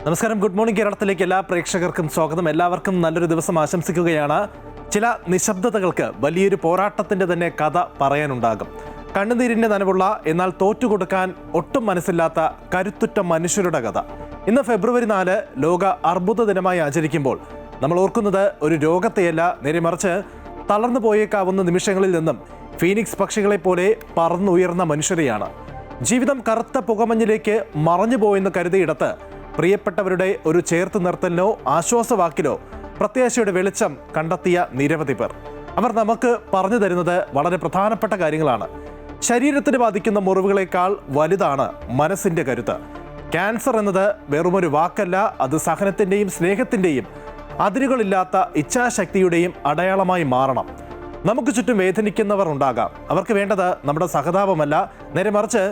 നമസ്കാരം. Good morning കേരളത്തിലേക്ക് എല്ലാ പ്രേക്ഷകർക്കും സ്വാഗതം. എല്ലാവർക്കും നല്ലൊരു ദിവസം ആശംസിക്കുകയാണ്. ചില നിശബ്ദതകൾക്ക് വലിയൊരു പോരാട്ടത്തിൻ്റെ തന്നെ കഥ പറയാനുണ്ടാകും. കണ്ണുനീരിൻ്റെ നനവുള്ള എന്നാൽ തോറ്റുകൊടുക്കാൻ ഒട്ടും മനസ്സില്ലാത്ത കരുത്തുറ്റ മനുഷ്യരുടെ കഥ. ഇന്ന് ഫെബ്രുവരി 4 ലോക അർബുദ ദിനമായി ആചരിക്കുമ്പോൾ നമ്മൾ ഓർക്കുന്നത് ഒരു രോഗത്തെയല്ല, നേരെ മറിച്ച് തളർന്നു പോയേക്കാവുന്ന നിമിഷങ്ങളിൽ നിന്നും ഫീനിക്സ് പക്ഷികളെ പോലെ പറന്നുയർന്ന മനുഷ്യരെയാണ്. ജീവിതം കറുത്ത പുകമഞ്ഞിലേക്ക് മറഞ്ഞുപോയെന്ന് കരുതിയിടത്ത് പ്രിയപ്പെട്ടവരുടെ ഒരു ചേർത്ത് നിർത്തലിനോ ആശ്വാസവാക്കിലോ പ്രത്യാശയുടെ വെളിച്ചം കണ്ടെത്തിയ നിരവധി പേർ. അവർ നമുക്ക് പറഞ്ഞു തരുന്നത് വളരെ പ്രധാനപ്പെട്ട കാര്യങ്ങളാണ്. ശരീരത്തിന് ബാധിക്കുന്ന മുറിവുകളേക്കാൾ വലുതാണ് മനസ്സിൻ്റെ കരുത്ത്. ക്യാൻസർ എന്നത് വെറുമൊരു വാക്കല്ല, അത് സഹനത്തിൻ്റെയും സ്നേഹത്തിൻ്റെയും അതിരുകളില്ലാത്ത ഇച്ഛാശക്തിയുടെയും അടയാളമായി മാറണം. നമുക്ക് ചുറ്റും വേദനിക്കുന്നവർ ഉണ്ടാകാം. അവർക്ക് വേണ്ടത് നമ്മുടെ സഹതാപമല്ല, നേരെ മറിച്ച്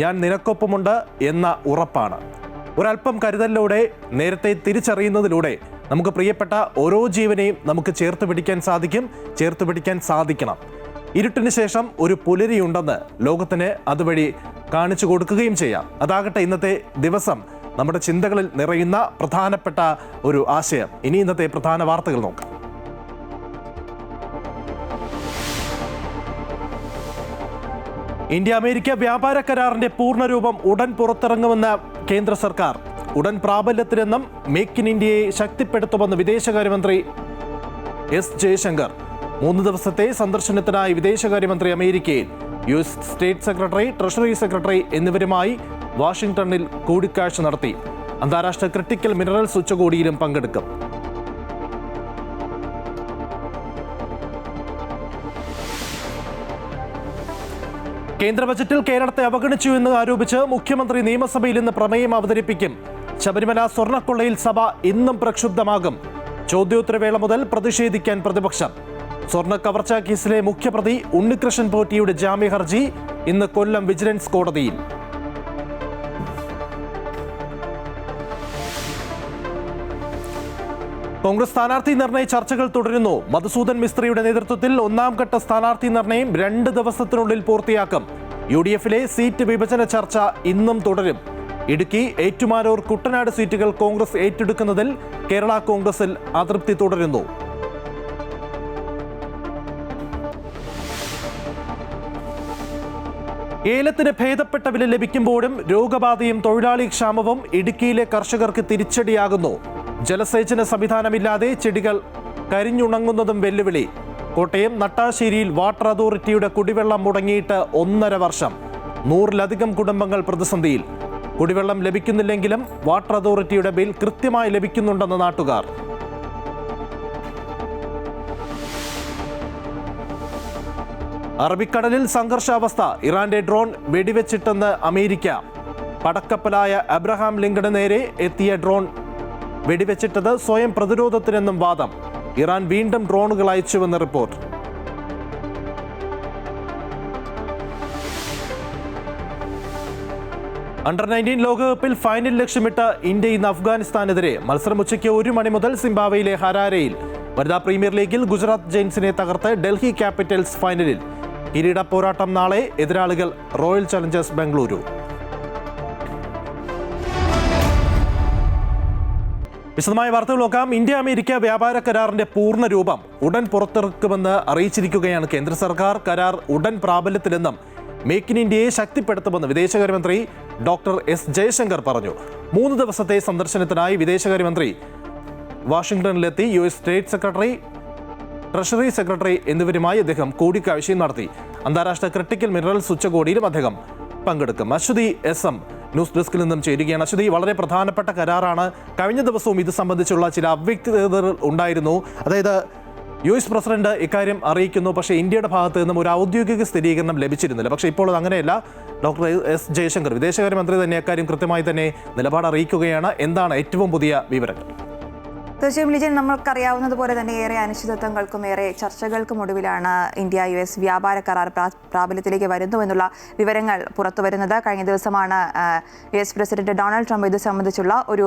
ഞാൻ നിനക്കൊപ്പമുണ്ട് എന്ന ഉറപ്പാണ്. ഒരല്പം കരുതലിലൂടെ, നേരത്തെ തിരിച്ചറിയുന്നതിലൂടെ നമുക്ക് പ്രിയപ്പെട്ട ഓരോ ജീവനെയും നമുക്ക് ചേർത്ത് പിടിക്കാൻ സാധിക്കണം. ഇരുട്ടിന് ശേഷം ഒരു പുലരിയുണ്ടെന്ന് ലോകത്തിന് അതുവഴി കാണിച്ചു കൊടുക്കുകയും ചെയ്യാം. അതാകട്ടെ ഇന്നത്തെ ദിവസം നമ്മുടെ ചിന്തകളിൽ നിറയുന്ന പ്രധാനപ്പെട്ട ഒരു ആശയം. ഇനി ഇന്നത്തെ പ്രധാന വാർത്തകൾ നോക്കാം. ഇന്ത്യ അമേരിക്ക വ്യാപാര കരാറിന്റെ പൂർണ്ണരൂപം ഉടൻ പുറത്തിറങ്ങുമെന്ന കേന്ദ്ര സർക്കാർ. ഉടൻ പ്രാബല്യത്തിലെന്നും മേക്ക് ഇൻ ഇന്ത്യയെ ശക്തിപ്പെടുത്തുമെന്ന് വിദേശകാര്യമന്ത്രി എസ് ജയശങ്കർ. 3 ദിവസത്തെ സന്ദർശനത്തിനായി വിദേശകാര്യമന്ത്രി അമേരിക്കയിൽ US state secretary, treasury secretary എന്നിവരുമായി വാഷിംഗ്ടണിൽ കൂടിക്കാഴ്ച നടത്തി. അന്താരാഷ്ട്ര ക്രിട്ടിക്കൽ മിനറൽസ് ഉച്ചകോടിയിലും പങ്കെടുക്കും. കേന്ദ്ര ബജറ്റിൽ കേരളത്തെ അവഗണിച്ചു എന്ന് ആരോപിച്ച് മുഖ്യമന്ത്രി നിയമസഭയിൽ ഇന്ന് പ്രമേയം അവതരിപ്പിക്കും. ശബരിമല സ്വർണ്ണക്കൊള്ളയിൽ സഭ ഇന്നും പ്രക്ഷുബ്ധമാകും. ചോദ്യോത്തരവേള മുതൽ പ്രതിഷേധിക്കാൻ പ്രതിപക്ഷം. സ്വർണ്ണ കവർച്ചാ കേസിലെ മുഖ്യപ്രതി ഉണ്ണികൃഷ്ണൻ പോറ്റിയുടെ ജാമ്യ ഹർജി ഇന്ന് കൊല്ലം വിജിലൻസ് കോടതിയിൽ. കോൺഗ്രസ് സ്ഥാനാർത്ഥി നിർണയ ചർച്ചകൾ തുടരുന്നു. മധുസൂദൻ മിസ്ത്രിയുടെ നേതൃത്വത്തിൽ 1ാം ഘട്ട സ്ഥാനാർത്ഥി നിർണയം 2 ദിവസത്തിനുള്ളിൽ പൂർത്തിയാക്കും. UDF-ലെ സീറ്റ് വിഭജന ചർച്ച ഇന്നും തുടരും. ഇടുക്കി, ഏറ്റുമാനൂർ, കുട്ടനാട് സീറ്റുകൾ കോൺഗ്രസ് ഏറ്റെടുക്കുന്നതിൽ കേരള കോൺഗ്രസിൽ അതൃപ്തി തുടരുന്നു. ഏലത്തിന് ഭേദപ്പെട്ട വില ലഭിക്കുമ്പോഴും രോഗബാധയും തൊഴിലാളി ക്ഷാമവും ഇടുക്കിയിലെ കർഷകർക്ക് തിരിച്ചടിയാകുന്നു. ജലസേചന സംവിധാനമില്ലാതെ ചെടികൾ കരിഞ്ഞുണങ്ങുന്നതും വെല്ലുവിളി. കോട്ടയം നട്ടാശ്ശേരിയിൽ വാട്ടർ അതോറിറ്റിയുടെ കുടിവെള്ളം മുടങ്ങിയിട്ട് 1.5 വർഷം. 100-ലധികം കുടുംബങ്ങൾ പ്രതിസന്ധിയിൽ. കുടിവെള്ളം ലഭിക്കുന്നില്ലെങ്കിലും വാട്ടർ അതോറിറ്റിയുടെ ബിൽ കൃത്യമായി ലഭിക്കുന്നുണ്ടെന്ന് നാട്ടുകാർ. അറബിക്കടലിൽ സംഘർഷാവസ്ഥ. ഇറാന്റെ ഡ്രോൺ വെടിവെച്ചിട്ടെന്ന് അമേരിക്ക. പടക്കപ്പലായ അബ്രഹാം ലിങ്കണ് നേരെ എത്തിയ ഡ്രോൺ വെടിവെച്ചിട്ടത് സ്വയം പ്രതിരോധത്തിനെന്നും വാദം. ഇറാൻ വീണ്ടും ഡ്രോണുകൾ അയച്ചുവെന്ന് റിപ്പോർട്ട്. അണ്ടർ-19 ലോകകപ്പിൽ ഫൈനൽ ലക്ഷ്യമിട്ട് ഇന്ത്യ ഇന്ന് അഫ്ഗാനിസ്ഥാനെതിരെ. മത്സരം ഉച്ചയ്ക്ക് 1 മണി മുതൽ സിംബാബ്വേയിലെ ഹരാരയിൽ. വനിതാ പ്രീമിയർ ലീഗിൽ ഗുജറാത്ത് ജയൻസിനെ തകർത്ത് ഡൽഹി ക്യാപിറ്റൽസ് ഫൈനലിൽ. കിരീട പോരാട്ടം നാളെ. എതിരാളികൾ റോയൽ ചലഞ്ചേഴ്സ് ബംഗളൂരു. വിശദമായ വാർത്തകൾ നോക്കാം. ഇന്ത്യ അമേരിക്ക വ്യാപാര കരാറിന്റെ പൂർണ്ണ രൂപം ഉടൻ പുറത്തിറക്കുമെന്ന് അറിയിച്ചിരിക്കുകയാണ് കേന്ദ്ര സർക്കാർ. കരാർ ഉടൻ പ്രാബല്യത്തിലെന്നും മേക്ക് ഇൻ ഇന്ത്യയെ ശക്തിപ്പെടുത്തുമെന്ന് വിദേശകാര്യമന്ത്രി ഡോക്ടർ എസ് ജയശങ്കർ പറഞ്ഞു. 3 ദിവസത്തെ സന്ദർശനത്തിനായി വിദേശകാര്യമന്ത്രി വാഷിംഗ്ടണിലെത്തി. US state secretary, treasury secretary എന്നിവരുമായി അദ്ദേഹം കൂടിക്കാഴ്ചയും നടത്തി. അന്താരാഷ്ട്ര ക്രിട്ടിക്കൽ മിനറൽസ് ഉച്ചകോടിയിലും അദ്ദേഹം പങ്കെടുക്കും. അശ്വതി SM ന്യൂസ് ഡെസ്കിൽ നിന്നും ചേരുകയാണ്. അശ്വതി, വളരെ പ്രധാനപ്പെട്ട കരാറാണ്. കഴിഞ്ഞ ദിവസവും ഇത് സംബന്ധിച്ചുള്ള ചില അവ്യക്തതകൾ ഉണ്ടായിരുന്നു. അതായത് US പ്രസിഡന്റ് ഇക്കാര്യം അറിയിക്കുന്നു, പക്ഷേ ഇന്ത്യയുടെ ഭാഗത്ത് നിന്നും ഒരു ഔദ്യോഗിക സ്ഥിരീകരണം ലഭിച്ചിരുന്നില്ല. പക്ഷേ ഇപ്പോൾ അത് അങ്ങനെയല്ല. ഡോക്ടർ എസ് ജയശങ്കർ, വിദേശകാര്യമന്ത്രി തന്നെ അക്കാര്യം കൃത്യമായി തന്നെ നിലപാട് അറിയിക്കുകയാണ്. എന്താണ് ഏറ്റവും പുതിയ വിവരങ്ങൾ? തീർച്ചയായും ലിജൻ, നമ്മൾക്കറിയാവുന്നതുപോലെ തന്നെ ഏറെ അനിശ്ചിതത്വങ്ങൾക്കും ഏറെ ചർച്ചകൾക്കും ഒടുവിലാണ് ഇന്ത്യ US വ്യാപാര കരാർ പ്രാബല്യത്തിലേക്ക് വരുന്നുവെന്നുള്ള വിവരങ്ങൾ പുറത്തുവരുന്നത്. കഴിഞ്ഞ ദിവസമാണ് US പ്രസിഡന്റ് ഡൊണാൾഡ് ട്രംപ് ഇത് സംബന്ധിച്ചുള്ള ഒരു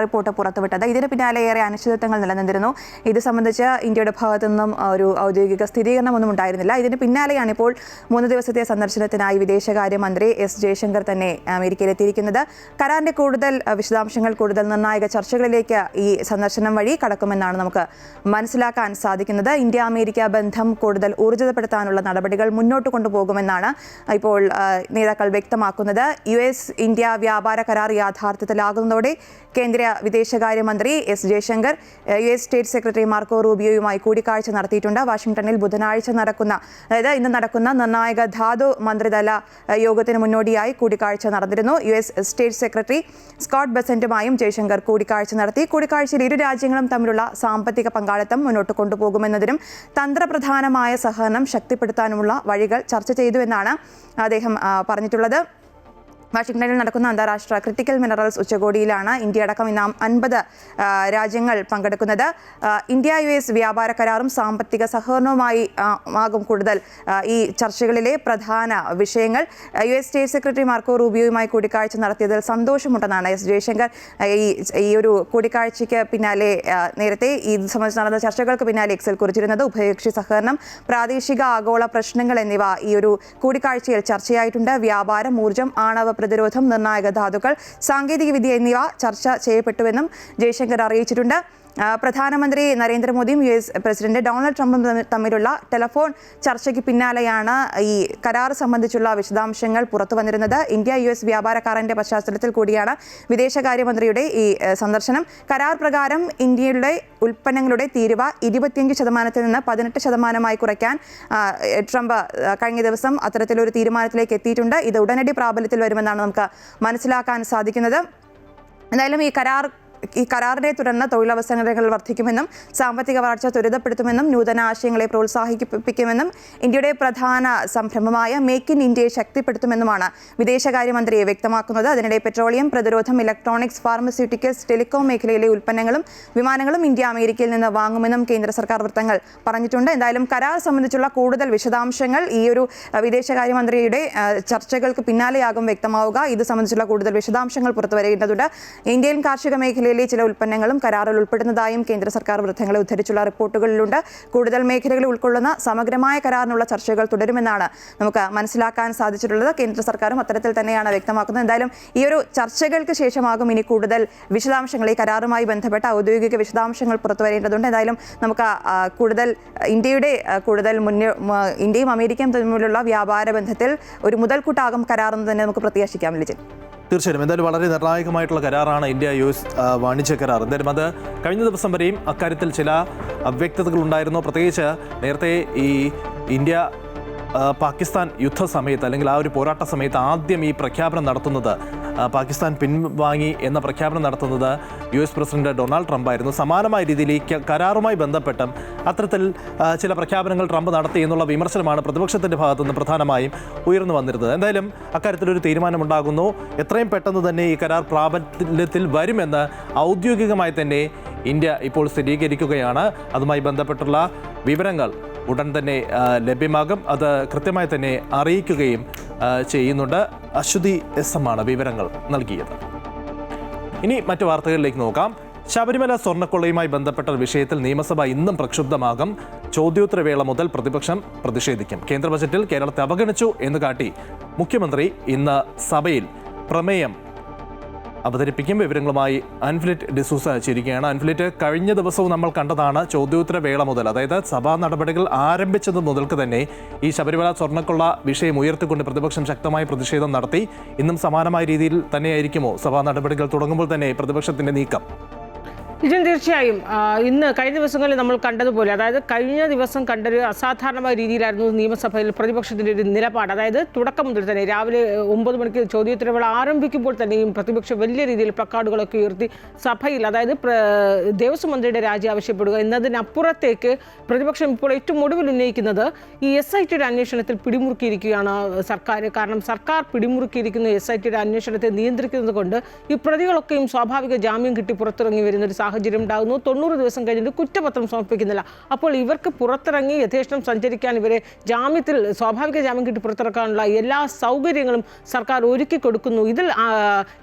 റിപ്പോർട്ട് പുറത്തുവിട്ടത്. ഇതിന് പിന്നാലെ ഏറെ അനിശ്ചിതത്വങ്ങൾ നിലനിന്നിരുന്നു. ഇത് സംബന്ധിച്ച് ഇന്ത്യയുടെ ഭാഗത്തു നിന്നും ഒരു ഔദ്യോഗിക സ്ഥിരീകരണമൊന്നും ഉണ്ടായിരുന്നില്ല. ഇതിന് പിന്നാലെയാണ് ഇപ്പോൾ 3 ദിവസത്തെ സന്ദർശനത്തിനായി വിദേശകാര്യമന്ത്രി എസ് ജയശങ്കർ തന്നെ അമേരിക്കയിലെത്തിയിരിക്കുന്നത്. കരാറിന്റെ കൂടുതൽ വിശദാംശങ്ങൾ, കൂടുതൽ നിർണായക ചർച്ചകളിലേക്ക് ഈ സന്ദർശനം വഴി കടക്കുമെന്നാണ് നമുക്ക് മനസ്സിലാക്കാൻ സാധിക്കുന്നത്. ഇന്ത്യ അമേരിക്ക ബന്ധം കൂടുതൽ ഊർജിതപ്പെടുത്താനുള്ള നടപടികൾ മുന്നോട്ട് കൊണ്ടുപോകുമെന്നാണ് ഇപ്പോൾ നേതാക്കൾ വ്യക്തമാക്കുന്നത്. US ഇന്ത്യ വ്യാപാര കരാർ യാഥാർത്ഥ്യത്തിലാകുന്നതോടെ കേന്ദ്ര വിദേശകാര്യമന്ത്രി S Jaishankar US state secretary Marco റൂബിയോയുമായി കൂടിക്കാഴ്ച നടത്തിയിട്ടുണ്ട്. വാഷിംഗ്ടണിൽ ബുധനാഴ്ച ഇന്ന് നടക്കുന്ന നിർണായക ധാതു മന്ത്രിതല യോഗത്തിന് മുന്നോടിയായി കൂടിക്കാഴ്ച നടന്നിരുന്നു. US സ്റ്റേറ്റ് സെക്രട്ടറി സ്കോട്ട് ബെസന്റുമായും ജയശങ്കർ കൂടിക്കാഴ്ച നടത്തി. കൂടിക്കാഴ്ചയിൽ ഇരു രാജ്യങ്ങളും തമ്മിലുള്ള സാമ്പത്തിക പങ്കാളിത്തം മുന്നോട്ട് കൊണ്ടുപോകുമെന്നതിനും തന്ത്രപ്രധാനമായ സഹകരണം ശക്തിപ്പെടുത്താനുമുള്ള വഴികൾ ചർച്ച ചെയ്തുവെന്നാണ് അദ്ദേഹം പറഞ്ഞിട്ടുള്ളത്. വാഷിംഗ്ടണിൽ നടക്കുന്ന അന്താരാഷ്ട്ര ക്രിട്ടിക്കൽ മിനറൽസ് ഉച്ചകോടിയിലാണ് ഇന്ത്യ അടക്കം ഇന്ന് 50 രാജ്യങ്ങൾ പങ്കെടുക്കുന്നത്. ഇന്ത്യ US വ്യാപാര കരാറും സാമ്പത്തിക സഹകരണവുമായി ആകും കൂടുതൽ ഈ ചർച്ചകളിലെ പ്രധാന വിഷയങ്ങൾ. US സ്റ്റേറ്റ് സെക്രട്ടറി മാർക്കോ റൂബിയോയുമായി കൂടിക്കാഴ്ച നടത്തിയതിൽ സന്തോഷമുണ്ടെന്നാണ് എസ് ജയശങ്കർ ഈ ഒരു കൂടിക്കാഴ്ചയ്ക്ക് പിന്നാലെ നേരത്തെ ഇത് സംബന്ധിച്ച് നടന്ന ചർച്ചകൾക്ക് പിന്നാലെ എക്സിൽ കുറിച്ചിരുന്നത്. ഉഭയകക്ഷി സഹകരണം, പ്രാദേശിക ആഗോള പ്രശ്നങ്ങൾ എന്നിവ ഈ ഒരു കൂടിക്കാഴ്ചയിൽ ചർച്ചയായിട്ടുണ്ട്. വ്യാപാരം, ഊർജ്ജം, ആണവ പ്രതിരോധം, നിർണായക ധാതുക്കൾ, സാങ്കേതികവിദ്യ എന്നിവ ചർച്ച ചെയ്യപ്പെട്ടുവെന്നും ജയശങ്കർ അറിയിച്ചിട്ടുണ്ട്. പ്രധാനമന്ത്രി നരേന്ദ്രമോദിയും US പ്രസിഡന്റ് ഡൊണാൾഡ് ട്രംപും തമ്മിലുള്ള ടെലിഫോൺ ചർച്ചയ്ക്ക് പിന്നാലെയാണ് ഈ കരാർ സംബന്ധിച്ചുള്ള വിശദാംശങ്ങൾ പുറത്തു വന്നിരുന്നത്. ഇന്ത്യ US വ്യാപാര കരാറിന്റെ പശ്ചാത്തലത്തിൽ കൂടിയാണ് വിദേശകാര്യമന്ത്രിയുടെ ഈ സന്ദർശനം. കരാർ പ്രകാരം ഇന്ത്യയുടെ ഉൽപ്പന്നങ്ങളുടെ തീരുവ 25% നിന്ന് 18% കുറയ്ക്കാൻ ട്രംപ് കഴിഞ്ഞ ദിവസം അത്തരത്തിലൊരു തീരുമാനത്തിലേക്ക് എത്തിയിട്ടുണ്ട്. ഇത് ഉടനടി പ്രാബല്യത്തിൽ വരുമെന്നാണ് നമുക്ക് മനസ്സിലാക്കാൻ സാധിക്കുന്നത്. എന്തായാലും ഈ കരാറിനെ തുടർന്ന് തൊഴിലവസരങ്ങൾ വർദ്ധിക്കുമെന്നും സാമ്പത്തിക വളർച്ച ത്വരിതപ്പെടുത്തുമെന്നും നൂതന ആശയങ്ങളെ പ്രോത്സാഹിപ്പിക്കുമെന്നും ഇന്ത്യയുടെ പ്രധാന സംരംഭമായ മേക്ക് ഇൻ ഇന്ത്യയെ ശക്തിപ്പെടുത്തുമെന്നുമാണ് വിദേശകാര്യമന്ത്രിയെ വ്യക്തമാക്കുന്നത്. അതിനിടെ പെട്രോളിയം, പ്രതിരോധം, ഇലക്ട്രോണിക്സ്, ഫാർമസ്യൂട്ടിക്കൽസ്, ടെലികോം മേഖലയിലെ ഉൽപ്പന്നങ്ങളും വിമാനങ്ങളും ഇന്ത്യ അമേരിക്കയിൽ നിന്ന് വാങ്ങുമെന്നും കേന്ദ്ര സർക്കാർ വൃത്തങ്ങൾ പറഞ്ഞിട്ടുണ്ട്. എന്തായാലും കരാർ സംബന്ധിച്ചുള്ള കൂടുതൽ വിശദാംശങ്ങൾ ഈ ഒരു വിദേശകാര്യമന്ത്രിയുടെ ചർച്ചകൾക്ക് പിന്നാലെയാകും വ്യക്തമാവുക. ഇത് സംബന്ധിച്ചുള്ള കൂടുതൽ വിശദാംശങ്ങൾ പുറത്തുവരേണ്ടതുണ്ട്. ഇന്ത്യൻ കാർഷിക മേഖലയിൽ ചില ഉൽപ്പന്നങ്ങളും കരാറിൽ ഉൾപ്പെടുന്നതായും കേന്ദ്ര സർക്കാർ വൃത്തങ്ങളെ ഉദ്ധരിച്ചുള്ള റിപ്പോർട്ടുകളിലുണ്ട്. കൂടുതൽ മേഖലകൾ ഉൾക്കൊള്ളുന്ന സമഗ്രമായ കരാറിനുള്ള ചർച്ചകൾ തുടരുമെന്നാണ് നമുക്ക് മനസ്സിലാക്കാൻ സാധിച്ചിട്ടുള്ളത്. കേന്ദ്ര സർക്കാരും അത്തരത്തിൽ തന്നെയാണ് വ്യക്തമാക്കുന്നത്. എന്തായാലും ഈ ഒരു ചർച്ചകൾക്ക് ശേഷമാകും ഇനി കൂടുതൽ വിശദാംശങ്ങൾ, ഈ കരാറുമായി ബന്ധപ്പെട്ട ഔദ്യോഗിക വിശദാംശങ്ങൾ പുറത്തുവരേണ്ടതുണ്ട്. എന്തായാലും നമുക്ക് ഇന്ത്യയും അമേരിക്കയും തമ്മിലുള്ള വ്യാപാര ബന്ധത്തിൽ ഒരു മുതൽക്കൂട്ടാകും കരാറെന്ന് തന്നെ നമുക്ക് പ്രത്യാശിക്കാം. ലിജിൻ, തീർച്ചയായും എന്തായാലും വളരെ നിർണായകമായിട്ടുള്ള കരാറാണ് ഇന്ത്യ US വാണിജ്യ കരാർ. എന്തായാലും അത് കഴിഞ്ഞ ദിവസം വരെയും അക്കാര്യത്തിൽ ചില അവ്യക്തതകൾ ഉണ്ടായിരുന്നു. പ്രത്യേകിച്ച് നേരത്തെ ഈ ഇന്ത്യ പാകിസ്ഥാൻ യുദ്ധ സമയത്ത് അല്ലെങ്കിൽ ആ ഒരു പോരാട്ട സമയത്ത് ആദ്യം ഈ പ്രഖ്യാപനം നടത്തുന്നത്, പാകിസ്ഥാൻ പിൻവാങ്ങി എന്ന പ്രഖ്യാപനം നടത്തുന്നത് US പ്രസിഡന്റ് ഡൊണാൾഡ് ട്രംപ് ആയിരുന്നു. സമാനമായ രീതിയിൽ ഈ കരാറുമായി ബന്ധപ്പെട്ടും അത്തരത്തിൽ ചില പ്രഖ്യാപനങ്ങൾ ട്രംപ് നടത്തി എന്നുള്ള വിമർശനമാണ് പ്രതിപക്ഷത്തിൻ്റെ ഭാഗത്തുനിന്ന് പ്രധാനമായും ഉയർന്നു വന്നിരുന്നത്. എന്തായാലും അക്കാര്യത്തിലൊരു തീരുമാനമുണ്ടാകുന്നു. എത്രയും പെട്ടെന്ന് തന്നെ ഈ കരാർ പ്രാബല്യത്തിൽ വരുമെന്ന് ഔദ്യോഗികമായി തന്നെ ഇന്ത്യ ഇപ്പോൾ സ്ഥിരീകരിക്കുകയാണ്. അതുമായി ബന്ധപ്പെട്ടുള്ള വിവരങ്ങൾ ഉടൻ തന്നെ ലഭ്യമാകും. അത് കൃത്യമായി തന്നെ അറിയിക്കുകയും ചെയ്യുന്നുണ്ട്. അശ്വതി SM ആണ് വിവരങ്ങൾ നൽകിയത്. ഇനി മറ്റു വാർത്തകളിലേക്ക് നോക്കാം. ശബരിമല സ്വർണ്ണക്കൊള്ളയുമായി ബന്ധപ്പെട്ട വിഷയത്തിൽ നിയമസഭ ഇന്നും പ്രക്ഷുബ്ധമാകും. ചോദ്യോത്തരവേള മുതൽ പ്രതിപക്ഷം പ്രതിഷേധിക്കും. കേന്ദ്ര ബജറ്റിൽ കേരളത്തെ അവഗണിച്ചു എന്ന് കാട്ടി മുഖ്യമന്ത്രി ഇന്ന് സഭയിൽ പ്രമേയം അവതരിപ്പിക്കും. വിവരങ്ങളുമായി അൻഫ്ലിറ്റ് ഡിസൂസ ചേരുകയാണ്. അൻഫ്ലിറ്റ്, കഴിഞ്ഞ ദിവസവും നമ്മൾ കണ്ടതാണ് ചോദ്യോത്തര വേള മുതൽ, അതായത് സഭാ നടപടികൾ ആരംഭിച്ചത് മുതൽക്ക് തന്നെ ഈ ശബരിമല സ്വർണ്ണക്കൊള്ള വിഷയം ഉയർത്തിക്കൊണ്ട് പ്രതിപക്ഷം ശക്തമായ പ്രതിഷേധം നടത്തി. ഇന്നും സമാനമായ രീതിയിൽ തന്നെയായിരിക്കുമോ സഭാ നടപടികൾ തുടങ്ങുമ്പോൾ തന്നെ പ്രതിപക്ഷത്തിന്റെ നീക്കം? നിജം, തീർച്ചയായും ഇന്ന് കഴിഞ്ഞ ദിവസങ്ങളിൽ നമ്മൾ കണ്ടതുപോലെ, അതായത് കഴിഞ്ഞ ദിവസം കണ്ടൊരു അസാധാരണമായ രീതിയിലായിരുന്നു നിയമസഭയിൽ പ്രതിപക്ഷത്തിൻ്റെ ഒരു നിലപാട്. അതായത് തുടക്കം മുതൽ തന്നെ രാവിലെ 9 മണിക്ക് ചോദ്യോത്തരവേള ആരംഭിക്കുമ്പോൾ തന്നെയും പ്രതിപക്ഷം വലിയ രീതിയിൽ പ്ലക്കാർഡുകളൊക്കെ ഉയർത്തി സഭയിൽ, അതായത് ദേവസ്വം മന്ത്രിയുടെ രാജി ആവശ്യപ്പെടുക എന്നതിനപ്പുറത്തേക്ക് പ്രതിപക്ഷം ഇപ്പോൾ ഏറ്റവും ഒടുവിൽ ഉന്നയിക്കുന്നത് ഈ SITയുടെ അന്വേഷണത്തിൽ പിടിമുറുക്കിയിരിക്കുകയാണ് സർക്കാർ. കാരണം സർക്കാർ പിടിമുറുക്കിയിരിക്കുന്ന SITയുടെ അന്വേഷണത്തെ നിയന്ത്രിക്കുന്നത് കൊണ്ട് ഈ പ്രതികളൊക്കെയും സ്വാഭാവിക ജാമ്യം കിട്ടി പുറത്തിറങ്ങി വരുന്നൊരു സാഹചര്യം ഉണ്ടാകുന്നു. 90 ദിവസം കഴിഞ്ഞിട്ട് കുറ്റപത്രം സമർപ്പിക്കുന്നില്ല. അപ്പോൾ ഇവർക്ക് പുറത്തിറങ്ങി യഥേഷ്ടം സഞ്ചരിക്കാൻ, ഇവരെ ജാമ്യത്തിൽ സ്വാഭാവിക ജാമ്യം കിട്ടി പുറത്തിറക്കാനുള്ള എല്ലാ സൗകര്യങ്ങളും സർക്കാർ ഒരുക്കി കൊടുക്കുന്നു.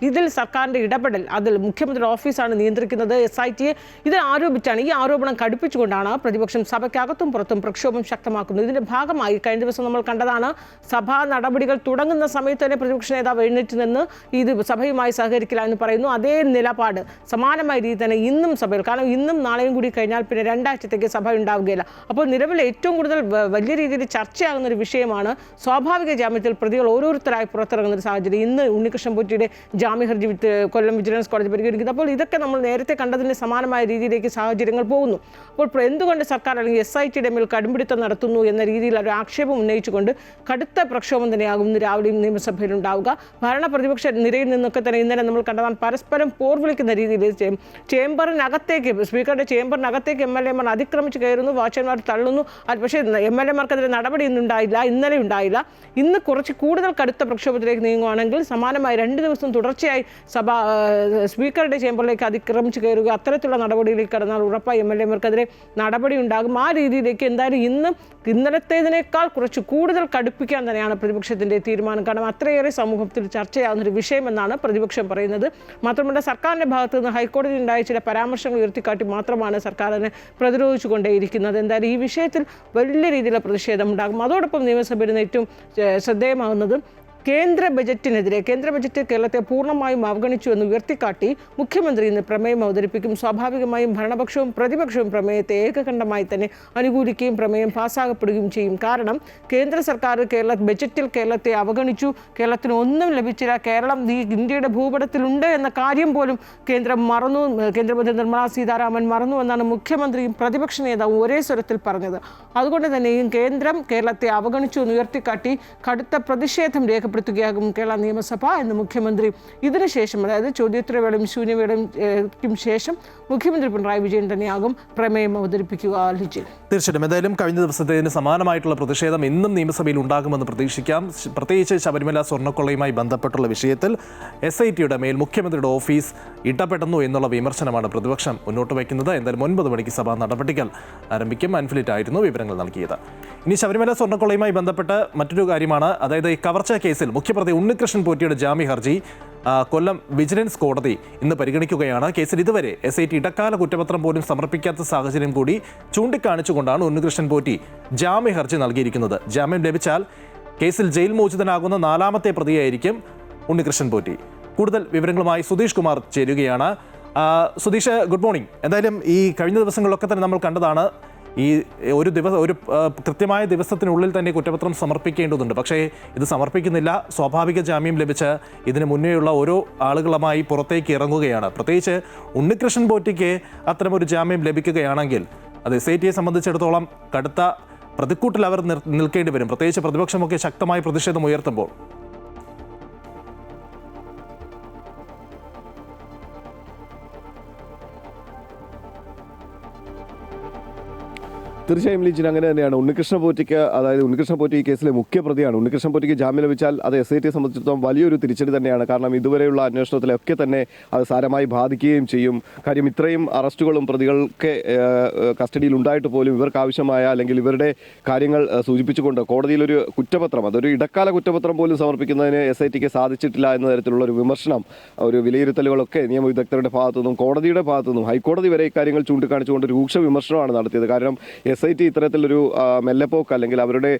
ഇതിൽ സർക്കാരിൻ്റെ ഇടപെടൽ, അതിൽ മുഖ്യമന്ത്രിയുടെ ഓഫീസാണ് നിയന്ത്രിക്കുന്നത്. SIT ഇത് ആരോപിച്ചാണ്, ഈ ആരോപണം കടുപ്പിച്ചുകൊണ്ടാണ് പ്രതിപക്ഷം സഭയ്ക്കകത്തും പുറത്തും പ്രക്ഷോഭം ശക്തമാക്കുന്നത്. ഇതിന്റെ ഭാഗമായി കഴിഞ്ഞ ദിവസം നമ്മൾ കണ്ടതാണ്, സഭാ നടപടികൾ തുടങ്ങുന്ന സമയത്ത് തന്നെ പ്രതിപക്ഷ നേതാവ് എഴുന്നേറ്റ് നിന്ന് ഇത് സഭയുമായി സഹകരിക്കില്ല എന്ന് പറയുന്നു. അതേ നിലപാട് സമാനമായ രീതി തന്നെ ഇന്നും സഭയിൽ, കാരണം ഇന്നും നാളെയും കൂടി കഴിഞ്ഞാൽ പിന്നെ 2 ആഴ്ചത്തേക്ക് സഭ ഉണ്ടാവുകയില്ല. അപ്പോൾ നിലവിൽ ഏറ്റവും കൂടുതൽ വലിയ രീതിയിൽ ചർച്ചയാകുന്ന ഒരു വിഷയമാണ് സ്വാഭാവിക ജാമ്യത്തിൽ പ്രതികൾ ഓരോരുത്തരായി പുറത്തിറങ്ങുന്ന ഒരു സാഹചര്യം. ഇന്ന് ഉണ്ണികൃഷ്ണൻ പോറ്റിയുടെ ജാമ്യ ഹർജി കൊല്ലം വിജിലൻസ് കോടതി പരിഗണിക്കുന്നത്. അപ്പോൾ ഇതൊക്കെ നമ്മൾ നേരത്തെ കണ്ടതിന് സമാനമായ രീതിയിലേക്ക് സാഹചര്യങ്ങൾ പോകുന്നു. അപ്പോൾ എന്തുകൊണ്ട് സർക്കാർ അല്ലെങ്കിൽ SITയുടെ മേൽ കടുംപിടുത്തം നടത്തുന്നു എന്ന രീതിയിൽ ഒരു ആക്ഷേപം ഉന്നയിച്ചുകൊണ്ട് കടുത്ത പ്രക്ഷോഭം തന്നെയാകും ഇന്ന് രാവിലെയും നിയമസഭയിൽ ഉണ്ടാവുക. ഭരണ പ്രതിപക്ഷ നിരയിൽ നിന്നൊക്കെ തന്നെ ഇന്നലെ നമ്മൾ കണ്ടതാണ്, പരസ്പരം പോർവിളിക്കുന്ന രീതിയിൽ ചേംബറിനകത്തേക്ക്, സ്പീക്കറുടെ ചേംബറിനകത്തേക്ക് MLA-മാർ അതിക്രമിച്ച് കയറുന്നു, വാച്ചന്മാർ തള്ളുന്നു. പക്ഷേ MLA-മാർക്കെതിരെ നടപടി ഇന്നലെ ഉണ്ടായില്ല. ഇന്ന് കുറച്ച് കൂടുതൽ കടുത്ത പ്രക്ഷോഭത്തിലേക്ക് നീങ്ങുകയാണെങ്കിൽ സമാനമായി 2 ദിവസം തുടർച്ചയായി സ്പീക്കറുടെ ചേംബറിലേക്ക് അതിക്രമിച്ച് കയറുക, അത്തരത്തിലുള്ള നടപടിയിലേക്ക് കടന്നാൽ ഉറപ്പായി MLA-മാർക്കെതിരെ നടപടി ഉണ്ടാകും. ആ രീതിയിലേക്ക് എന്തായാലും ഇന്നലത്തേതിനേക്കാൾ കുറച്ച് കൂടുതൽ കടുപ്പിക്കാൻ തന്നെയാണ് പ്രതിപക്ഷത്തിൻ്റെ തീരുമാനം. കാരണം അത്രയേറെ സമൂഹത്തിൽ ചർച്ചയാകുന്നൊരു വിഷയമെന്നാണ് പ്രതിപക്ഷം പറയുന്നത്. മാത്രമല്ല, സർക്കാരിൻ്റെ ഭാഗത്ത് നിന്ന് ഹൈക്കോടതി ഉണ്ടായ ചില പരാമർശങ്ങൾ ഉയർത്തിക്കാട്ടി മാത്രമാണ് സർക്കാർ അതിനെ പ്രതിരോധിച്ചുകൊണ്ടേയിരിക്കുന്നത്. എന്തായാലും ഈ വിഷയത്തിൽ വലിയ രീതിയിലുള്ള പ്രതിഷേധം ഉണ്ടാകും. അതോടൊപ്പം നിയമസഭയിൽ നിന്ന് ഏറ്റവും ശ്രദ്ധേയമാകുന്നത് കേന്ദ്ര ബജറ്റ് കേരളത്തെ പൂർണ്ണമായും അവഗണിച്ചു എന്ന് ഉയർത്തിക്കാട്ടി മുഖ്യമന്ത്രി ഇന്ന് പ്രമേയം അവതരിപ്പിക്കും. സ്വാഭാവികമായും ഭരണപക്ഷവും പ്രതിപക്ഷവും പ്രമേയത്തെ ഏകകണ്ഠമായി തന്നെ അനുകൂലിക്കുകയും പ്രമേയം പാസ്സാക്കപ്പെടുകയും ചെയ്യും. കാരണം കേന്ദ്ര സർക്കാർ ബജറ്റിൽ കേരളത്തെ അവഗണിച്ചു, കേരളത്തിന് ഒന്നും ലഭിച്ചില്ല, കേരളം ഈ ഇന്ത്യയുടെ ഭൂപടത്തിലുണ്ട് എന്ന കാര്യം പോലും കേന്ദ്രം മറന്നു, കേന്ദ്രമന്ത്രി നിർമ്മലാ സീതാരാമൻ മറന്നു എന്നാണ് മുഖ്യമന്ത്രിയും പ്രതിപക്ഷ നേതാവും ഒരേ സ്വരത്തിൽ പറഞ്ഞത്. അതുകൊണ്ട് തന്നെയും കേന്ദ്രം കേരളത്തെ അവഗണിച്ചു എന്ന് ഉയർത്തിക്കാട്ടി കടുത്ത പ്രതിഷേധം രേഖപ്പെടുത്തുകയാകും കേരള നിയമസഭ എന്ന് മുഖ്യമന്ത്രി ഇതിനുശേഷം, അതായത് ചോദ്യോത്തരവേളയും ശൂന്യവേളയ്ക്കും ശേഷം മുഖ്യമന്ത്രി പിണറായി വിജയൻ തന്നെയാകും പ്രമേയം അവതരിപ്പിക്കുക. തീർച്ചയായിട്ടും എന്തായാലും കഴിഞ്ഞ ദിവസത്തേതിന് സമാനമായിട്ടുള്ള പ്രതിഷേധം ഇന്നും നിയമസഭയിൽ ഉണ്ടാകുമെന്ന് പ്രതീക്ഷിക്കാം. പ്രത്യേകിച്ച് ശബരിമല സ്വർണ്ണക്കൊള്ളയുമായി ബന്ധപ്പെട്ടുള്ള വിഷയത്തിൽ SITയുടെ മേൽ മുഖ്യമന്ത്രിയുടെ ഓഫീസ് ഇടപെടുന്നു എന്നുള്ള വിമർശനമാണ് പ്രതിപക്ഷം മുന്നോട്ട് വയ്ക്കുന്നത്. എന്തായാലും 9 മണിക്ക് സഭാ നടപടികൾ ആരംഭിക്കും. അൻഫിലിറ്റ് ആയിരുന്നു വിവരങ്ങൾ നൽകിയത്. ഇനി ശബരിമല സ്വർണ്ണക്കൊള്ളയുമായി ബന്ധപ്പെട്ട് മറ്റൊരു കാര്യമാണ്, അതായത് ഈ കവർച്ച കേസിൽ മുഖ്യപ്രതി ഉണ്ണികൃഷ്ണൻ പോറ്റിയുടെ ജാമ്യ ഹർജി കൊല്ലം വിജിലൻസ് കോടതി ഇന്ന് പരിഗണിക്കുകയാണ്. കേസിൽ ഇതുവരെ SIT ഇടക്കാല കുറ്റപത്രം പോലും സമർപ്പിക്കാത്ത സാഹചര്യം കൂടി ചൂണ്ടിക്കാണിച്ചുകൊണ്ടാണ് ഉണ്ണികൃഷ്ണൻ പോറ്റി ജാമ്യ ഹർജി നൽകിയിരിക്കുന്നത്. ജാമ്യം ലഭിച്ചാൽ കേസിൽ ജയിൽ മോചിതനാകുന്ന 4ാമത്തെ പ്രതിയായിരിക്കും ഉണ്ണികൃഷ്ണൻ പോറ്റി. കൂടുതൽ വിവരങ്ങളുമായി സുധീഷ് കുമാർ ചേരുകയാണ്. Sudheesh, good morning. എന്തായാലും ഈ കഴിഞ്ഞ ദിവസങ്ങളിലൊക്കെ തന്നെ നമ്മൾ കണ്ടതാണ്, ഈ ഒരു കൃത്യമായ ദിവസത്തിനുള്ളിൽ തന്നെ കുറ്റപത്രം സമർപ്പിക്കേണ്ടതുണ്ട്. പക്ഷേ ഇത് സമർപ്പിക്കുന്നില്ല. സ്വാഭാവിക ജാമ്യം ലഭിച്ച് ഇതിന് മുന്നേയുള്ള ഓരോ ആളുകളുമായി പുറത്തേക്ക് ഇറങ്ങുകയാണ്. പ്രത്യേകിച്ച് ഉണ്ണികൃഷ്ണൻ പോറ്റിക്ക് അത്തരമൊരു ജാമ്യം ലഭിക്കുകയാണെങ്കിൽ അത് SITയെ സംബന്ധിച്ചിടത്തോളം കടുത്ത പ്രതിക്കൂട്ടിൽ അവർ നിൽക്കേണ്ടി വരും. പ്രത്യേകിച്ച് പ്രതിപക്ഷമൊക്കെ ശക്തമായ പ്രതിഷേധം ഉയർത്തുമ്പോൾ. തീർച്ചയായും ലിജിൻ, അങ്ങനെ തന്നെയാണ്. ഉണ്ണികൃഷ്ണൻ പോറ്റി ഈ കേസിലെ മുഖ്യ പ്രതിയാണ്. ഉണ്ണികൃഷ്ണൻ പോറ്റിക്ക് ജാമ്യം ലഭിച്ചാൽ അത് SITയെ സംബന്ധിച്ചിടത്തോളം വലിയൊരു തിരിച്ചടി തന്നെയാണ്. കാരണം ഇതുവരെയുള്ള അന്വേഷണത്തിലൊക്കെ തന്നെ അത് സാരമായി ബാധിക്കുകയും ചെയ്യും. കാര്യം ഇത്രയും അറസ്റ്റുകളും പ്രതികൾക്ക് കസ്റ്റഡിയിൽ ഉണ്ടായിട്ട് പോലും ഇവർക്ക് ആവശ്യമായ അല്ലെങ്കിൽ ഇവരുടെ കാര്യങ്ങൾ സൂചിപ്പിച്ചുകൊണ്ട് കോടതിയിലൊരു കുറ്റപത്രം, അതൊരു ഇടക്കാല കുറ്റപത്രം പോലും സമർപ്പിക്കുന്നതിന് SITക്ക് സാധിച്ചിട്ടില്ല എന്ന തരത്തിലുള്ള ഒരു വിമർശനം, ഒരു വിലയിരുത്തലുകളൊക്കെ നിയമവിദഗ്ധരുടെ ഭാഗത്തുനിന്നും കോടതിയുടെ ഭാഗത്തുനിന്നും ഹൈക്കോടതി വരെ ഇക്കാര്യങ്ങൾ ചൂണ്ടിക്കാണിച്ചുകൊണ്ട് രൂക്ഷ വിമർശനമാണ് നടത്തിയത്. കാരണം SIT ഇത്തരത്തിലൊരു മെല്ലെപ്പോക്ക് അല്ലെങ്കിൽ അവരുടെ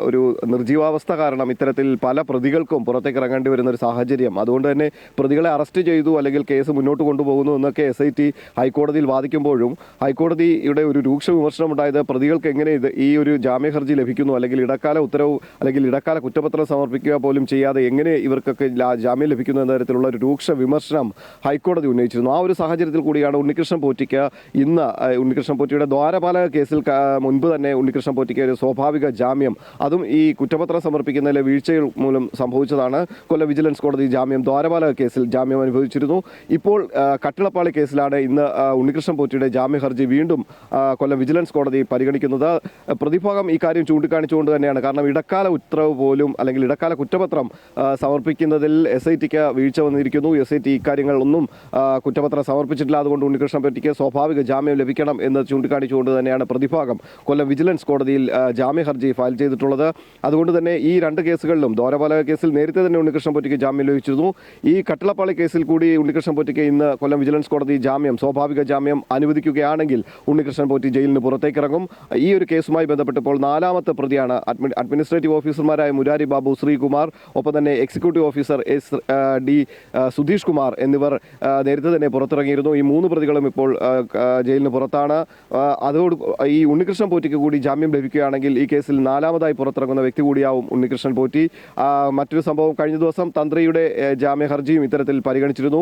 ഒരു നിർജീവാവസ്ഥ കാരണം ഇത്തരത്തിൽ പല പ്രതികൾക്കും പുറത്തേക്ക് ഇറങ്ങേണ്ടി വരുന്ന ഒരു സാഹചര്യം. അതുകൊണ്ട് തന്നെ പ്രതികളെ അറസ്റ്റ് ചെയ്തു അല്ലെങ്കിൽ കേസ് മുന്നോട്ട് കൊണ്ടുപോകുന്നു എന്നൊക്കെ SIT ഹൈക്കോടതിയിൽ വാദിക്കുമ്പോഴും ഹൈക്കോടതിയുടെ ഒരു രൂക്ഷ വിമർശനം ഉണ്ടായത് പ്രതികൾക്ക് എങ്ങനെ ഈ ഒരു ജാമ്യ ഹർജി ലഭിക്കുന്നു, അല്ലെങ്കിൽ ഇടക്കാല ഉത്തരവ് അല്ലെങ്കിൽ ഇടക്കാല കുറ്റപത്രം സമർപ്പിക്കുക പോലും ചെയ്യാതെ എങ്ങനെ ഇവർക്കൊക്കെ ജാമ്യം ലഭിക്കുന്നു എന്ന തരത്തിലുള്ള ഒരു രൂക്ഷ വിമർശനം ഹൈക്കോടതി ഉന്നയിച്ചിരുന്നു. ആ ഒരു സാഹചര്യത്തിൽ കൂടിയാണ് ഉണ്ണികൃഷ്ണൻ പോറ്റിയുടെ ദ്വാരപാല ദ്വാരപാലക കേസിൽ മുൻപ് തന്നെ ഉണ്ണികൃഷ്ണൻ പോറ്റിക്ക് ഒരു സ്വാഭാവിക ജാമ്യം, അതും ഈ കുറ്റപത്രം സമർപ്പിക്കുന്നതിലെ വീഴ്ചകൾ മൂലം സംഭവിച്ചതാണ്. കൊല്ലം വിജിലൻസ് കോടതി ദ്വാരപാലക കേസിൽ ജാമ്യം അനുഭവിച്ചിരുന്നു. ഇപ്പോൾ കട്ടിളപ്പാളി കേസിലാണ് ഇന്ന് ഉണ്ണികൃഷ്ണൻ പോറ്റിയുടെ ജാമ്യ ഹർജി വീണ്ടും കൊല്ലം വിജിലൻസ് കോടതി പരിഗണിക്കുന്നത്. പ്രതിഭാഗം ഈ കാര്യം ചൂണ്ടിക്കാണിച്ചുകൊണ്ട് തന്നെയാണ്. കാരണം ഇടക്കാല ഉത്തരവ് പോലും അല്ലെങ്കിൽ ഇടക്കാല കുറ്റപത്രം സമർപ്പിക്കുന്നതിൽ SITക്ക് വീഴ്ച വന്നിരിക്കുന്നു. SIT ഇക്കാര്യങ്ങളൊന്നും കുറ്റപത്രം സമർപ്പിച്ചിട്ടില്ല. അതുകൊണ്ട് ഉണ്ണികൃഷ്ണൻ പോറ്റിക്ക് സ്വാഭാവിക ജാമ്യം ലഭിക്കണം എന്ന് ചൂണ്ടിക്കാണിച്ചുകൊണ്ട് തന്നെയാണ് പ്രതിഭാഗം കൊല്ലം വിജിലൻസ് കോടതിയിൽ ജാമ്യ ഹർജി ഫയൽ ചെയ്തിട്ടുള്ളത്. അതുകൊണ്ട് തന്നെ ഈ രണ്ട് കേസുകളിലും ദ്വാരപാലക കേസിൽ നേരത്തെ തന്നെ ഉണ്ണികൃഷ്ണൻ പോറ്റിക്ക് ജാമ്യം ലഭിച്ചിരുന്നു. ഈ കട്ടിളപ്പാളി കേസിൽ കൂടി ഉണ്ണികൃഷ്ണൻ പോറ്റിക്ക് ഇന്ന് കൊല്ലം വിജിലൻസ് കോടതി സ്വാഭാവിക ജാമ്യം അനുവദിക്കുകയാണെങ്കിൽ ഉണ്ണികൃഷ്ണൻ പോറ്റി ജയിലിന് പുറത്തേക്കിറങ്ങും. ഈ ഒരു കേസുമായി ബന്ധപ്പെട്ടപ്പോൾ 4ാമത്തെ പ്രതിയാണ് അഡ്മിനിസ്ട്രേറ്റീവ് ഓഫീസർമാരായ മുരാരി ബാബു, ശ്രീകുമാർ, ഒപ്പം തന്നെ executive officer SD Sudheesh Kumar എന്നിവർ നേരത്തെ തന്നെ പുറത്തിറങ്ങിയിരുന്നു. ഈ 3 പ്രതികളും ഇപ്പോൾ ജയിലിന് പുറത്താണ്. അതോട് ഈ ഉണ്ണികൃഷ്ണൻ പോറ്റിക്ക് കൂടി ജാമ്യം ലഭിക്കുകയാണെങ്കിൽ ഈ കേസിൽ 4ാമതായി പുറത്തിറങ്ങുന്ന വ്യക്തി കൂടിയാവും ഉണ്ണികൃഷ്ണൻ പോറ്റി. മറ്റൊരു സംഭവം, കഴിഞ്ഞ ദിവസം തന്ത്രിയുടെ ജാമ്യ ഹർജിയും ഇത്തരത്തിൽ പരിഗണിച്ചിരുന്നു.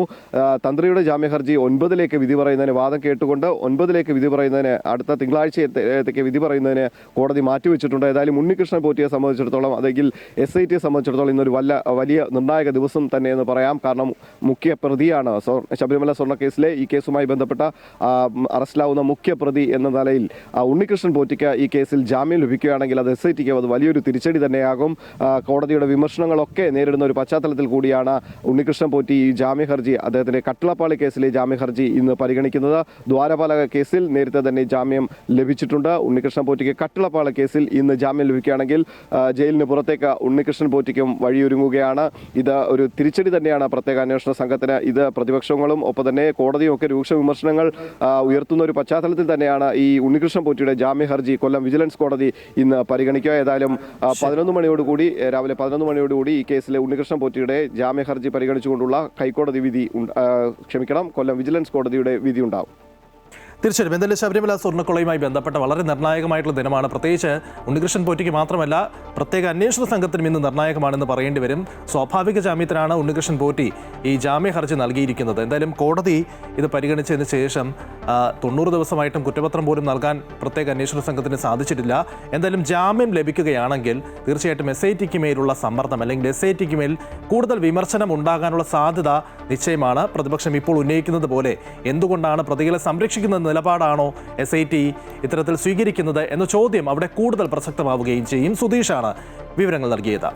തന്ത്രിയുടെ ജാമ്യ ഹർജി 9ലേക്ക് വിധി പറയുന്നതിന് വാദം കേട്ടുകൊണ്ട് 9ലേക്ക് വിധി പറയുന്നതിന് അടുത്ത തിങ്കളാഴ്ചത്തേക്ക് വിധി പറയുന്നതിന് കോടതി മാറ്റിവെച്ചിട്ടുണ്ട്. ഏതായാലും ഉണ്ണികൃഷ്ണൻ പോറ്റിയെ സംബന്ധിച്ചിടത്തോളം അല്ലെങ്കിൽ SITയെ സംബന്ധിച്ചിടത്തോളം ഇന്നൊരു വലിയ നിർണായക ദിവസം തന്നെ എന്ന് പറയാം. കാരണം മുഖ്യ പ്രതിയാണ് ശബരിമല സ്വർണ്ണക്കേസിലെ ഈ കേസുമായി ബന്ധപ്പെട്ട അറസ്റ്റിലാവുന്ന മുഖ്യ പ്രതി എന്ന നിലയിൽ ഉണ്ണികൃഷ്ണൻ പോറ്റിക്ക് ഈ കേസിൽ ജാമ്യം ലഭിക്കുകയാണെങ്കിൽ അത് SITക്ക് അത് വലിയൊരു തിരിച്ചടി തന്നെയാകും. കോടതിയുടെ വിമർശനങ്ങളൊക്കെ നേരിടുന്ന ഒരു പശ്ചാത്തലത്തിൽ കൂടിയാണ് ഉണ്ണികൃഷ്ണൻ പോറ്റി ഈ ജാമ്യ ഹർജി, അദ്ദേഹത്തിന്റെ കട്ടിളപ്പാളി കേസിലെ ജാമ്യ ഹർജി ഇന്ന് പരിഗണിക്കുന്നത്. ദ്വാരപാലക കേസിൽ നേരത്തെ തന്നെ ജാമ്യം ലഭിച്ചിട്ടുണ്ട്. ഉണ്ണികൃഷ്ണൻ പോറ്റിക്ക് കട്ടിളപ്പാളി കേസിൽ ഇന്ന് ജാമ്യം ലഭിക്കുകയാണെങ്കിൽ ജയിലിന് പുറത്തേക്ക് ഉണ്ണികൃഷ്ണൻ പോറ്റിക്കും വഴിയൊരുങ്ങുകയാണ്. ഇത് ഒരു തിരിച്ചടി തന്നെയാണ് പ്രത്യേക അന്വേഷണ സംഘത്തിന്. ഇത് പ്രതിപക്ഷങ്ങളും ഒപ്പം തന്നെ കോടതിയും ഒക്കെ രൂക്ഷ വിമർശനങ്ങൾ ഉയർത്തുന്ന ഒരു പശ്ചാത്തലത്തിൽ തന്നെയാണ് ഈ ഉണ്ണികൃഷ്ണൻ പോറ്റിയുടെ ജാമ്യ ഹർജി കൊല്ലം വിജിലൻസ് കോടതി ഇന്ന് പരിഗണിക്കുക. ഏതായാലും 11 മണിയോടുകൂടി രാവിലെ 11 മണിയോടുകൂടി ഈ കേസിലെ ഉണ്ണികൃഷ്ണൻ പോറ്റിയുടെ ജാമ്യ ഹർജി പരിഗണിച്ചുകൊണ്ടുള്ള കൊല്ലം വിജിലൻസ് കോടതിയുടെ വിധി ഉണ്ടാവും. തീർച്ചയായും എന്തായാലും ശബരിമല സ്വർണ്ണക്കൊള്ളയുമായി ബന്ധപ്പെട്ട വളരെ നിർണായകമായിട്ടുള്ള ദിനമാണ്. പ്രത്യേകിച്ച് ഉണ്ണികൃഷ്ണൻ പോറ്റിക്ക് മാത്രമല്ല പ്രത്യേക അന്വേഷണ സംഘത്തിനും ഇന്ന് നിർണായകമാണെന്ന് പറയേണ്ടി വരും. സ്വാഭാവിക ജാമ്യത്തിനാണ് ഉണ്ണികൃഷ്ണൻ പോറ്റി ഈ ജാമ്യ ഹർജി നൽകിയിരിക്കുന്നത്. എന്തായാലും കോടതി ഇത് പരിഗണിച്ചതിന് ശേഷം 90 ദിവസമായിട്ടും കുറ്റപത്രം പോലും നൽകാൻ പ്രത്യേക അന്വേഷണ സംഘത്തിന് സാധിച്ചിട്ടില്ല. എന്തായാലും ജാമ്യം ലഭിക്കുകയാണെങ്കിൽ തീർച്ചയായിട്ടും SITക്ക് മേലുള്ള സമ്മർദ്ദം അല്ലെങ്കിൽ SITക്ക് മേൽ കൂടുതൽ വിമർശനം ഉണ്ടാകാനുള്ള സാധ്യത നിശ്ചയമാണ്. പ്രതിപക്ഷം ഇപ്പോൾ ഉന്നയിക്കുന്നത് പോലെ എന്തുകൊണ്ടാണ് പ്രതികളെ സംരക്ഷിക്കുന്ന നിലപാടാണോ SIT ഇത്തരത്തിൽ സ്വീകരിക്കുന്നത് എന്ന ചോദ്യം അവിടെ കൂടുതൽ പ്രസക്തമാവുകയും ചെയ്യും. സുധീഷാണ് വിവരങ്ങൾ നൽകിയത്.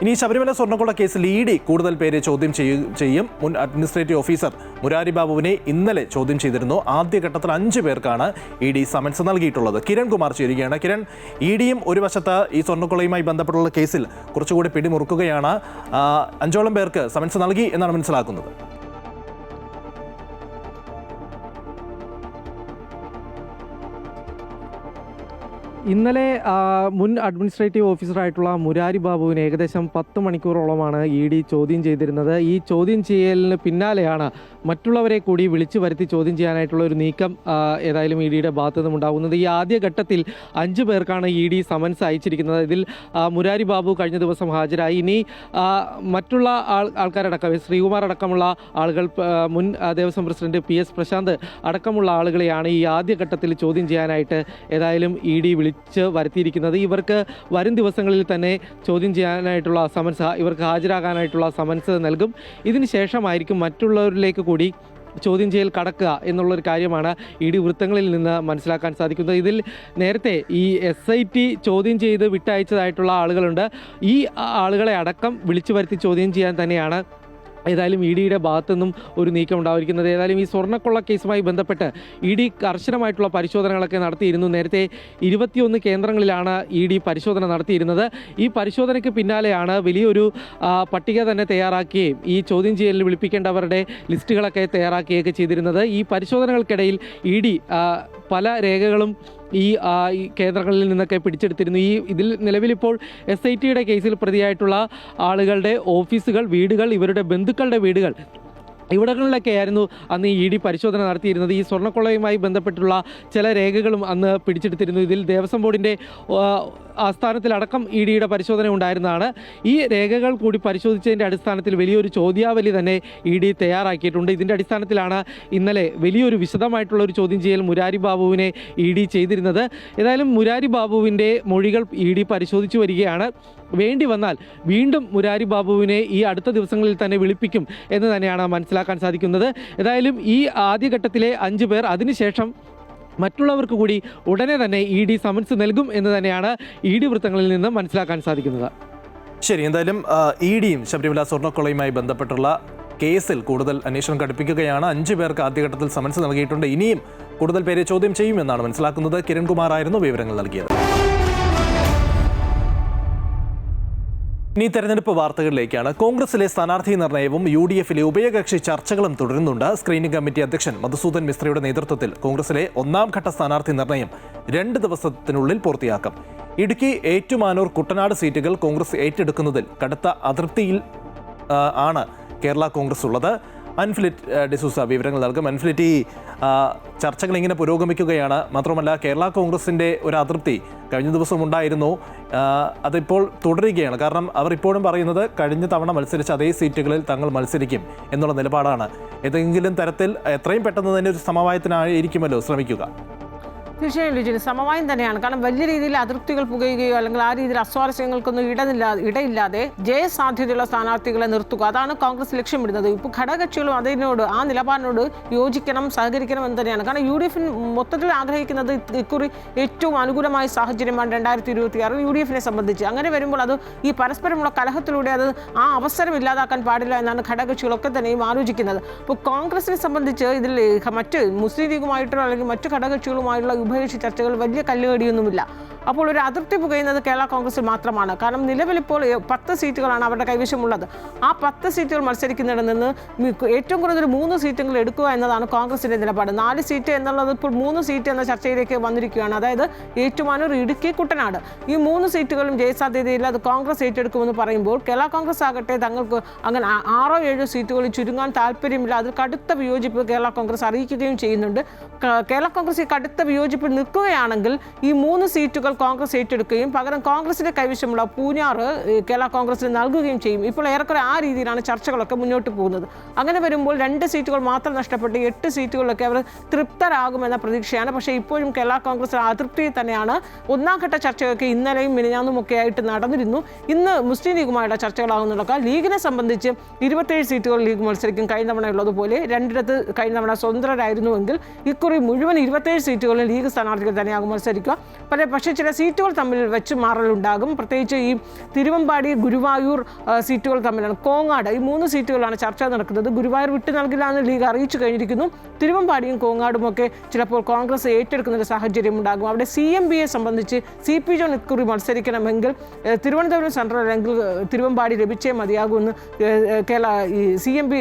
ഇനി ശബരിമല സ്വർണ്ണക്കൊള്ള കേസിൽ ED കൂടുതൽ പേരെ ചോദ്യം ചെയ്യും. മുൻ അഡ്മിനിസ്ട്രേറ്റീവ് ഓഫീസർ മുരാരി ബാബുവിനെ ഇന്നലെ ചോദ്യം ചെയ്തിരുന്നു. ആദ്യഘട്ടത്തിൽ 5 പേർക്കാണ് ED സമൻസ് നൽകിയിട്ടുള്ളത്. കിരൺ കുമാർ ചേരുകയാണ്. കിരൺ, EDയും ഒരു വശത്ത് ഈ സ്വർണ്ണക്കൊള്ളയുമായി ബന്ധപ്പെട്ടുള്ള കേസിൽ കുറച്ചുകൂടി പിടിമുറുക്കുകയാണ്. 5ഓളം പേർക്ക് സമൻസ് നൽകി എന്നാണ് മനസ്സിലാക്കുന്നത്. ഇന്നലെ മുൻ അഡ്മിനിസ്ട്രേറ്റീവ് ഓഫീസറായിട്ടുള്ള മുരാരി ബാബുവിനെ ഏകദേശം 10 മണിക്കൂറോളമാണ് ED ചോദ്യം ചെയ്തിരുന്നത്. ഈ ചോദ്യം ചെയ്യലിന് പിന്നാലെയാണ് മറ്റുള്ളവരെ കൂടി വിളിച്ചു വരുത്തി ചോദ്യം ചെയ്യാനായിട്ടുള്ള ഒരു നീക്കം ഏതായാലും EDയുടെ ഭാഗത്തു നിന്നും ഉണ്ടാകുന്നത്. ഈ ആദ്യ ഘട്ടത്തിൽ 5 പേർക്കാണ് ED സമൻസ് അയച്ചിരിക്കുന്നത്. ഇതിൽ മുരാരി ബാബു കഴിഞ്ഞ ദിവസം ഹാജരായി. ഇനി മറ്റുള്ള ആൾക്കാരടക്കം ശ്രീകുമാർ അടക്കമുള്ള ആളുകൾ, മുൻ ദേവസ്വം പ്രസിഡന്റ് PS പ്രശാന്ത് അടക്കമുള്ള ആളുകളെയാണ് ഈ ആദ്യഘട്ടത്തിൽ ചോദ്യം ചെയ്യാനായിട്ട് ഏതായാലും ED വിളിച്ചു വരുത്തിയിരിക്കുന്നത്. ഇവർക്ക് വരും ദിവസങ്ങളിൽ തന്നെ ചോദ്യം ചെയ്യാനായിട്ടുള്ള സമൻസ്, ഇവർക്ക് ഹാജരാകാനായിട്ടുള്ള സമൻസ് നൽകും. ഇതിന് ശേഷമായിരിക്കും മറ്റുള്ളവരിലേക്ക് കൂടി ചോദ്യം ചെയ്യൽ കടക്കുക എന്നുള്ളൊരു കാര്യമാണ് ED വൃത്തങ്ങളിൽ നിന്ന് മനസ്സിലാക്കാൻ സാധിക്കുന്നത്. ഇതിൽ നേരത്തെ ഈ SIT ചോദ്യം ചെയ്ത് വിട്ടയച്ചതായിട്ടുള്ള ആളുകളുണ്ട്. ഈ ആളുകളെ അടക്കം വിളിച്ചു വരുത്തി ചോദ്യം ചെയ്യാൻ തന്നെയാണ് ഏതായാലും EDയുടെ ഭാഗത്തുനിന്നും ഒരു നീക്കം ഉണ്ടായിരിക്കുന്നത്. ഏതായാലും ഈ സ്വർണ്ണക്കൊള്ള കേസുമായി ബന്ധപ്പെട്ട് ED കർശനമായിട്ടുള്ള പരിശോധനകളൊക്കെ നടത്തിയിരുന്നു. നേരത്തെ 21 കേന്ദ്രങ്ങളിലാണ് ED പരിശോധന നടത്തിയിരുന്നത്. ഈ പരിശോധനയ്ക്ക് പിന്നാലെയാണ് വലിയൊരു പട്ടിക തന്നെ തയ്യാറാക്കുകയും ഈ ചോദ്യം ചെയ്യലിൽ വിളിപ്പിക്കേണ്ടവരുടെ ലിസ്റ്റുകളൊക്കെ തയ്യാറാക്കുകയൊക്കെ ചെയ്തിരുന്നത്. ഈ പരിശോധനകൾക്കിടയിൽ ED പല രേഖകളും ഈ കേന്ദ്രങ്ങളിൽ നിന്നൊക്കെ പിടിച്ചെടുത്തിരുന്നു. ഇതിൽ നിലവിലിപ്പോൾ SITയുടെ കേസിൽ പ്രതിയായിട്ടുള്ള ആളുകളുടെ ഓഫീസുകൾ, വീടുകൾ, ഇവരുടെ ബന്ധുക്കളുടെ വീടുകൾ ഇവിടങ്ങളിലൊക്കെയായിരുന്നു അന്ന് ഈ ED പരിശോധന നടത്തിയിരുന്നത്. ഈ സ്വർണ്ണക്കൊള്ളയുമായി ബന്ധപ്പെട്ടുള്ള ചില രേഖകളും അന്ന് പിടിച്ചെടുത്തിരുന്നു. ഇതിൽ ദേവസ്വം ബോർഡിൻ്റെ ആസ്ഥാനത്തിലടക്കം EDയുടെ പരിശോധന ഉണ്ടായിരുന്നതാണ്. ഈ രേഖകൾ കൂടി പരിശോധിച്ചതിൻ്റെ അടിസ്ഥാനത്തിൽ വലിയൊരു ചോദ്യാവലി തന്നെ ED തയ്യാറാക്കിയിട്ടുണ്ട്. ഇതിൻ്റെ അടിസ്ഥാനത്തിലാണ് ഇന്നലെ വലിയൊരു വിശദമായിട്ടുള്ള ഒരു ചോദ്യം ചെയ്യൽ മുരാരി ബാബുവിനെ ED ചെയ്തിരുന്നത്. ഏതായാലും മുരാരി ബാബുവിൻ്റെ മൊഴികൾ ED പരിശോധിച്ചു വരികയാണ്. വേണ്ടി വന്നാൽ വീണ്ടും മുരാരി ബാബുവിനെ ഈ അടുത്ത ദിവസങ്ങളിൽ തന്നെ വിളിപ്പിക്കും എന്ന് തന്നെയാണ് മനസ്സിലാക്കാൻ സാധിക്കുന്നത്. ഏതായാലും ഈ ആദ്യഘട്ടത്തിലെ 5 പേർ അതിനുശേഷം മറ്റുള്ളവർക്ക് കൂടി ഉടനെ തന്നെ ED സമൻസ് നൽകും എന്ന് തന്നെയാണ് ED വൃത്തങ്ങളിൽ നിന്ന് മനസ്സിലാക്കാൻ സാധിക്കുന്നത്. ശരി, എന്തായാലും EDയും ശബരിമല സ്വർണ്ണക്കൊള്ളയുമായി ബന്ധപ്പെട്ടുള്ള കേസിൽ കൂടുതൽ അന്വേഷണം കടുപ്പിക്കുകയാണ്. 5 പേർക്ക് ആദ്യഘട്ടത്തിൽ സമൻസ് നൽകിയിട്ടുണ്ട്. ഇനിയും കൂടുതൽ പേരെ ചോദ്യം ചെയ്യുമെന്നാണ് മനസ്സിലാക്കുന്നത്. കിരൺകുമാർ ആയിരുന്നു വിവരങ്ങൾ നൽകിയത്. ഇനി തെരഞ്ഞെടുപ്പ് വാർത്തകളിലേക്കാണ്. കോൺഗ്രസിലെ സ്ഥാനാർത്ഥി നിർണയവും UDFിലെ ഉഭയകക്ഷി ചർച്ചകളും തുടരുന്നുണ്ട്. സ്ക്രീനിംഗ് കമ്മിറ്റി അധ്യക്ഷൻ മധുസൂദൻ മിശ്രയുടെ നേതൃത്വത്തിൽ കോൺഗ്രസിലെ 1ാം ഘട്ട സ്ഥാനാർത്ഥി നിർണയം 2 ദിവസത്തിനുള്ളിൽ പൂർത്തിയാക്കും. ഇടുക്കി, ഏറ്റുമാനൂർ, കുട്ടനാട് സീറ്റുകൾ കോൺഗ്രസ് ഏറ്റെടുക്കുന്നതിൽ കടുത്ത അതൃപ്തിയിൽ ആണ് കേരള കോൺഗ്രസ് ഉള്ളത്. അൻഫ്ലിറ്റ് ഡിസൂസ വിവരങ്ങൾ നൽകും. അൻഫ്ലിറ്റ്, ഈ ചർച്ചകൾ ഇങ്ങനെ പുരോഗമിക്കുകയാണ്. മാത്രമല്ല കേരള കോൺഗ്രസിൻ്റെ ഒരു അതൃപ്തി കഴിഞ്ഞ ദിവസം ഉണ്ടായിരുന്നു, അതിപ്പോൾ തുടരുകയാണ്. കാരണം അവർ ഇപ്പോഴും പറയുന്നത് കഴിഞ്ഞ തവണ മത്സരിച്ച അതേ സീറ്റുകളിൽ തങ്ങൾ മത്സരിക്കും എന്നുള്ള നിലപാടാണ്. ഏതെങ്കിലും തരത്തിൽ എത്രയും പെട്ടെന്ന് തന്നെ ഒരു സമവായത്തിനായിരിക്കുമല്ലോ ശ്രമിക്കുക. തീർച്ചയായും ലിജിന് സമവായം തന്നെയാണ്. കാരണം വലിയ രീതിയിൽ അതൃപ്തികൾ പുകയുകയോ അല്ലെങ്കിൽ ആ രീതിയിൽ അസ്വാരസ്യങ്ങൾക്കൊന്നും ഇടയില്ലാതെ ജയസാധ്യതയുള്ള സ്ഥാനാർത്ഥികളെ നിർത്തുക, അതാണ് കോൺഗ്രസ് ലക്ഷ്യമിടുന്നത്. ഇപ്പോൾ ഘടകകക്ഷികളും അതിനോട് ആ നിലപാടിനോട് യോജിക്കണം, സഹകരിക്കണം എന്ന് തന്നെയാണ്. കാരണം UDF മൊത്തത്തിൽ ആഗ്രഹിക്കുന്നത് ഇക്കുറി ഏറ്റവും അനുകൂലമായ സാഹചര്യമാണ് 2026 UDFിനെ സംബന്ധിച്ച്. അങ്ങനെ വരുമ്പോൾ അത് ഈ പരസ്പരമുള്ള കലഹത്തിലൂടെ അത് ആ അവസരം ഇല്ലാതാക്കാൻ പാടില്ല എന്നാണ് ഘടകകക്ഷികളൊക്കെ തന്നെയും ആലോചിക്കുന്നത്. അപ്പോൾ കോൺഗ്രസിനെ സംബന്ധിച്ച് ഇതിൽ മറ്റ് മുസ്ലിം ലീഗുമായിട്ടുള്ള അല്ലെങ്കിൽ മറ്റ് ഘടകകക്ഷികളുമായുള്ള ഉഭയകക്ഷി ചർച്ചകൾ വലിയ കല്ലുകടിയൊന്നുമില്ല. അപ്പോൾ ഒരു അതൃപ്തി പുകയുന്നത് കേരള കോൺഗ്രസിൽ മാത്രമാണ്. കാരണം നിലവിലിപ്പോൾ 10 സീറ്റുകളാണ് അവരുടെ കൈവശമുള്ളത്. ആ 10 സീറ്റുകൾ മത്സരിക്കുന്നിടത്ത് നിന്ന് ഏറ്റവും കുറഞ്ഞൊരു 3 സീറ്റുകൾ എടുക്കുക എന്നതാണ് കോൺഗ്രസിൻ്റെ നിലപാട്. 4 സീറ്റ് എന്നുള്ളത് ഇപ്പോൾ 3 സീറ്റ് എന്ന ചർച്ചയിലേക്ക് വന്നിരിക്കുകയാണ്. അതായത് ഏറ്റുമാനൂർ, ഇടുക്കി, കുട്ടനാട് ഈ 3 സീറ്റുകളും ജയസാധ്യതയില്ല, അത് കോൺഗ്രസ് ഏറ്റെടുക്കുമെന്ന് പറയുമ്പോൾ കേരള കോൺഗ്രസ് ആകട്ടെ തങ്ങൾക്ക് അങ്ങനെ 6-7 സീറ്റുകളിൽ ചുരുങ്ങാൻ താല്പര്യമില്ല. അതിൽ കടുത്ത വിയോജിപ്പ് കേരള കോൺഗ്രസ് അറിയിക്കുകയും ചെയ്യുന്നുണ്ട്. കേരള കോൺഗ്രസ് ഈ കടുത്ത വിയോജിപ്പ് നിൽക്കുകയാണെങ്കിൽ ഈ 3 സീറ്റുകൾ കോൺഗ്രസ് ഏറ്റെടുക്കുകയും പകരം കോൺഗ്രസിന്റെ കൈവശമുള്ള പൂഞ്ഞാറ് കേരള കോൺഗ്രസിന് നൽകുകയും ചെയ്യും. ഇപ്പോൾ ഏറെക്കുറെ ആ രീതിയിലാണ് ചർച്ചകളൊക്കെ മുന്നോട്ട് പോകുന്നത്. അങ്ങനെ വരുമ്പോൾ 2 സീറ്റുകൾ മാത്രം നഷ്ടപ്പെട്ട് 8 സീറ്റുകളിലൊക്കെ അവർ തൃപ്തരാകുമെന്ന പ്രതീക്ഷയാണ്. പക്ഷേ ഇപ്പോഴും കേരള കോൺഗ്രസ് അതൃപ്തിയിൽ തന്നെയാണ്. 1ാം ഘട്ട ചർച്ചയൊക്കെ ഇന്നലെയും മിനിഞ്ഞാന്നും ഒക്കെ ആയിട്ട് നടന്നിരുന്നു. ഇന്ന് മുസ്ലിം ലീഗുമായുള്ള ചർച്ചകളാകുന്നുണ്ടൊക്കെ. ലീഗിനെ സംബന്ധിച്ച് 27 സീറ്റുകൾ ലീഗ് മത്സരിക്കും. കഴിഞ്ഞ തവണയുള്ളതുപോലെ 2 കഴിഞ്ഞ തവണ സ്വതന്ത്രരായിരുന്നുവെങ്കിൽ ഇക്കുറി മുഴുവൻ 27 സീറ്റുകളിൽ ലീഗ് സ്ഥാനാർത്ഥികൾ തന്നെയാകും മത്സരിക്കുക. പക്ഷേ ചില സീറ്റുകൾ തമ്മിൽ വെച്ച് മാറലുണ്ടാകും. പ്രത്യേകിച്ച് ഈ തിരുവമ്പാടി, ഗുരുവായൂർ സീറ്റുകൾ തമ്മിലാണ്. കോങ്ങാട്, ഈ 3 സീറ്റുകളാണ് ചർച്ച നടക്കുന്നത്. ഗുരുവായൂർ വിട്ടു നൽകില്ല എന്ന് ലീഗ് അറിയിച്ചു കഴിഞ്ഞിരിക്കുന്നു. തിരുവമ്പാടിയും കോങ്ങാടും ഒക്കെ ചിലപ്പോൾ കോൺഗ്രസ് ഏറ്റെടുക്കുന്ന ഒരു സാഹചര്യം ഉണ്ടാകും. അവിടെ CMBയെ സംബന്ധിച്ച് CP ജോൺ ഇക്കുറി മത്സരിക്കണമെങ്കിൽ തിരുവനന്തപുരം സെൻട്രൽ അല്ലെങ്കിൽ തിരുവമ്പാടി ലഭിച്ചേ മതിയാകുമെന്ന് കേരള ഈ CMB